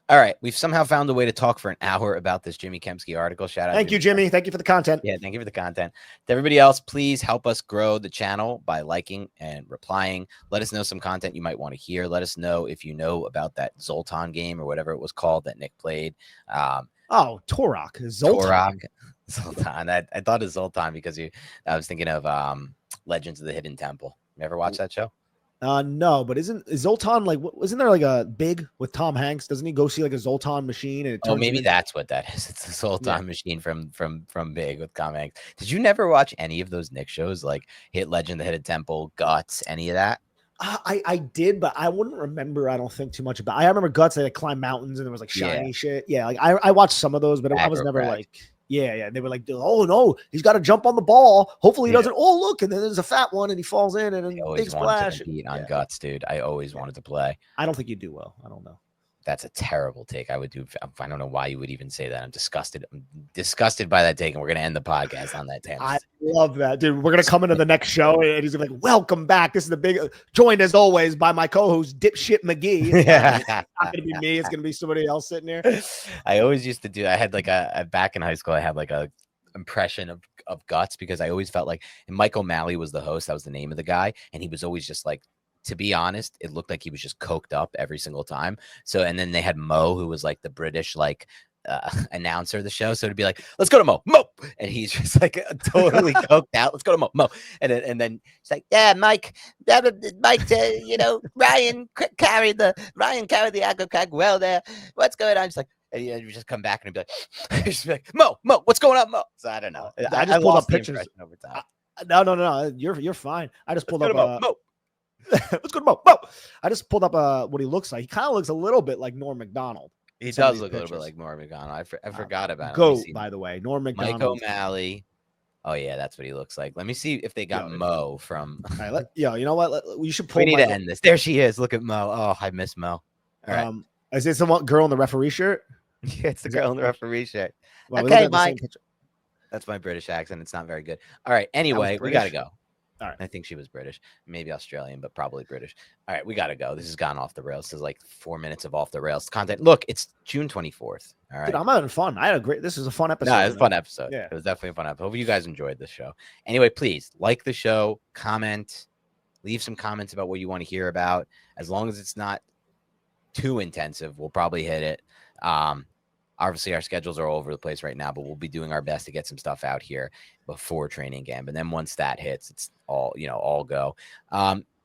All right. We've somehow found a way to talk for an hour about this Jimmy Kempski article. Shout out. Thank you, Jimmy. Thank you for the content. Yeah, thank you for the content. To everybody else, please help us grow the channel by liking and replying. Let us know some content you might want to hear. Let us know if you know about that Zoltan game or whatever it was called that Nick played. Torok. Zoltan. I thought of Zoltan because I was thinking of Legends of the Hidden Temple. You ever watch that show? No, but is Zoltan like? Isn't there like a big with Tom Hanks? Doesn't he go see like a Zoltan machine? And maybe that's what that is. It's the Zoltan machine from Big with Tom Hanks. Did you never watch any of those Nick shows like Legend of the Hidden Temple, Guts, any of that? I did, but I wouldn't remember. I don't think too much about. I remember Guts. They like climb mountains and there was like shiny shit. Yeah, like I watched some of those, but I was never like. Yeah. They were like, oh no, he's got to jump on the ball. Hopefully he doesn't. Oh look, and then there's a fat one, and he falls in, and a big splash. To compete on Guts, dude. I always wanted to play. I don't think you do well. I don't know. That's a terrible take. I don't know why you would even say that. I'm disgusted. I'm disgusted by that take, and we're gonna end the podcast on that tangent. I love that, dude. We're gonna come into the next show, and he's gonna be like, "Welcome back. This is the big joined as always by my co-host Dipshit McGee." It's not gonna be me. It's gonna be somebody else sitting here. I always used to do. I had like back in high school. I had like a impression of Guts because I always felt like, and Mike O'Malley was the host. That was the name of the guy, and he was always just like. To be honest, it looked like he was just coked up every single time. So, and then they had Mo, who was like the British, announcer of the show. So it'd be like, let's go to Mo, and he's just like totally coked out. Let's go to Mo, and then it's like, yeah, Mike, Ryan carried the Agro Crack well there. What's going on? Just like. And you just come back and be like, just be like, Mo, what's going on, Mo? So I don't know. I just pulled up pictures over time. No, you're fine. I just pulled up Mo. Let's go to Mo. I just pulled up what he looks like. He kind of looks a little bit like Norm Macdonald. He does look a little bit like Norm Macdonald. I forgot about him. By the way, Norm Macdonald. Mike O'Malley. Oh yeah, that's what he looks like. Let me see if they got Mo from. All right, you know what? You should pull. We need to end this. There she is. Look at Mo. Oh, I miss Mo. All right. Is it some girl in the referee shirt? Yeah, it's the girl in the referee shirt. Well, okay, Mike. That's my British accent. It's not very good. All right. Anyway, we got to go. All right. I think she was British, maybe Australian, but probably British. All right. We got to go. This has gone off the rails. This is like 4 minutes of off the rails content. Look, it's June 24th. All right. Dude, I'm having fun. This is a fun episode. No, it's a fun episode. Yeah. It was definitely a fun episode. Hope you guys enjoyed this show. Anyway, please like the show, comment, leave some comments about what you want to hear about. As long as it's not too intensive, we'll probably hit it. Obviously, our schedules are all over the place right now, but we'll be doing our best to get some stuff out here before training camp. And then once that hits, it's all go.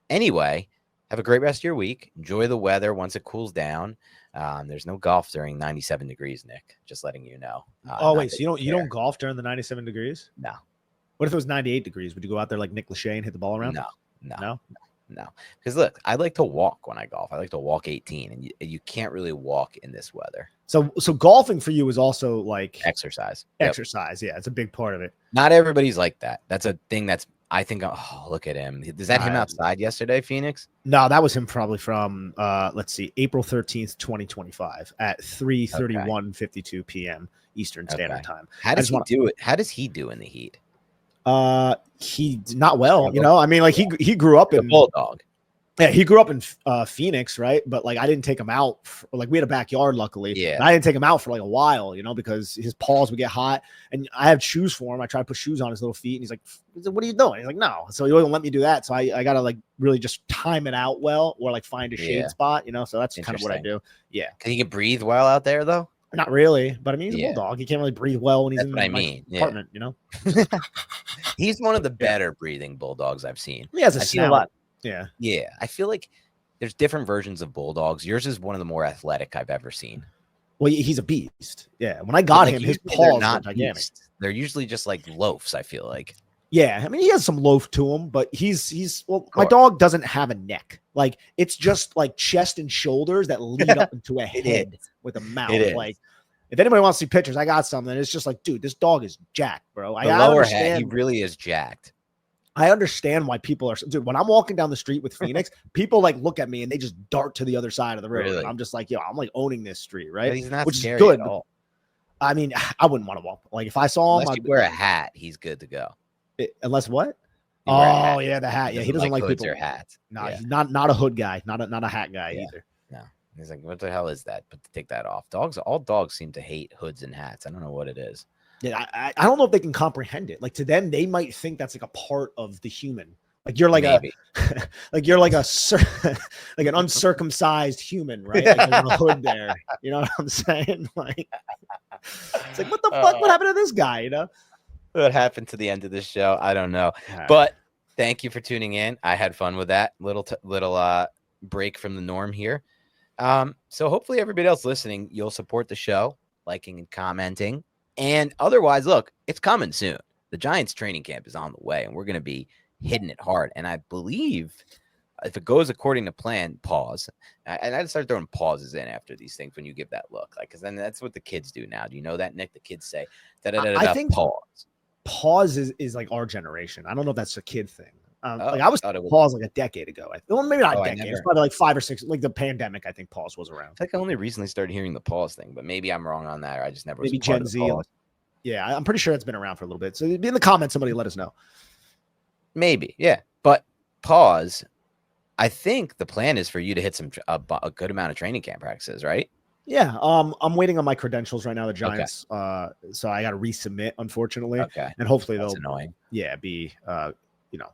Anyway, have a great rest of your week. Enjoy the weather once it cools down. There's no golf during 97 degrees, Nick. Just letting you know. Wait, so you don't golf during the 97 degrees? No. What if it was 98 degrees? Would you go out there like Nick Lachey and hit the ball around? No. Because look, I like to walk when I golf. I like to walk 18, and you can't really walk in this weather. So golfing for you is also like exercise. Exercise, yeah, it's a big part of it. Not everybody's like that. That's a thing. I think. Oh, look at him. Is that him outside yesterday, Phoenix? No, that was him probably from let's see, April 13th, 2025 at 3:31:52 p.m. Eastern Standard Time. How does he do it? How does he do in the heat? He not well, I mean, like he grew up in Bulldog. Yeah, he grew up in Phoenix, right? But like I didn't take him out. We had a backyard, luckily. Yeah, I didn't take him out for like a while, because his paws would get hot, and I have shoes for him. I try to put shoes on his little feet, and he's like, "What are you doing?" He's like, "No." So he wouldn't let me do that. So I gotta like really just time it out well, or like find a shade spot, So that's kind of what I do. Yeah. Can he breathe well out there though? Not really, but I mean, he's a bulldog. He can't really breathe well when he's in my apartment, He's one of the better breathing bulldogs I've seen. He has a snout. Yeah. I feel like there's different versions of bulldogs. Yours is one of the more athletic I've ever seen. Well, he's a beast. Yeah. When I got him, his paws were gigantic. They're usually just like loafs, I feel like. Yeah, I mean, he has some loaf to him, but my dog doesn't have a neck. Like, it's just like chest and shoulders that lead up into a head with a mouth. Like, if anybody wants to see pictures, I got something. It's just like, dude, this dog is jacked, bro. The lower head, he really is jacked. I understand why people are, dude, when I'm walking down the street with Phoenix, people like look at me and they just dart to the other side of the road. Really? And I'm just like, yo, I'm like owning this street, right? But he's not which scary is good. at all. I mean, I wouldn't want to walk. Like, if I saw him, unless you wear a hat, he's good to go. Unless what? Oh yeah, the hat. Yeah, he doesn't like hoods people. Or hats. No, he's not a hood guy, not a hat guy either. No, he's like, what the hell is that? But to take that off, all dogs seem to hate hoods and hats. I don't know what it is. Yeah, I don't know if they can comprehend it. Like, to them, they might think that's like a part of the human. Like, you're like like you're like like an uncircumcised human, right? Like, there's a hood there. You know what I'm saying? Like, it's like, what the fuck? What happened to this guy? You know? What happened to the end of this show? I don't know. But thank you for tuning in. I had fun with that little break from the norm here. So hopefully everybody else listening, you'll support the show, liking and commenting. And otherwise, look, it's coming soon. The Giants training camp is on the way, and we're going to be hitting it hard. And I believe if it goes according to plan, pause. And I'd start throwing pauses in after these things when you give that look. Like, because then that's what the kids do now. Do you know that, Nick? The kids say, I think pause. Pause is like our generation. I don't know if that's a kid thing. Like, I was pause like a decade ago. Well, maybe not a decade. It's probably like 5 or 6. Like the pandemic, I think pause was around. I think I only recently started hearing the pause thing, but maybe I'm wrong on that. Or I just never. Maybe Gen Z. Yeah, I'm pretty sure it's been around for a little bit. So in the comments, somebody let us know. Maybe, yeah. But pause. I think the plan is for you to hit a good amount of training camp practices, right? Yeah. I'm waiting on my credentials right now. The Giants. Okay. So I got to resubmit, unfortunately. Okay. And hopefully they'll annoying. Yeah.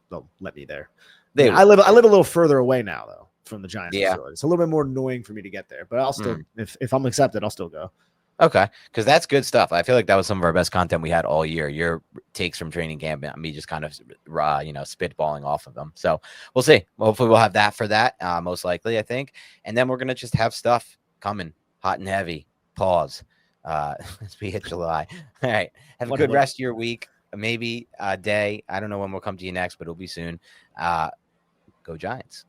They'll let me there. I live a little further away now though from the Giants facility. It's a little bit more annoying for me to get there, but I'll still, if I'm accepted, I'll still go. Okay, because that's good stuff. I feel like that was some of our best content we had all year. Your takes from training camp, me just kind of, spitballing off of them. So we'll see. Hopefully we'll have that for that, most likely, I think. And then we're going to just have stuff coming hot and heavy. Pause. As we hit July. All right. Have a good rest of your week. Maybe a day. I don't know when we'll come to you next, but it'll be soon. Go Giants.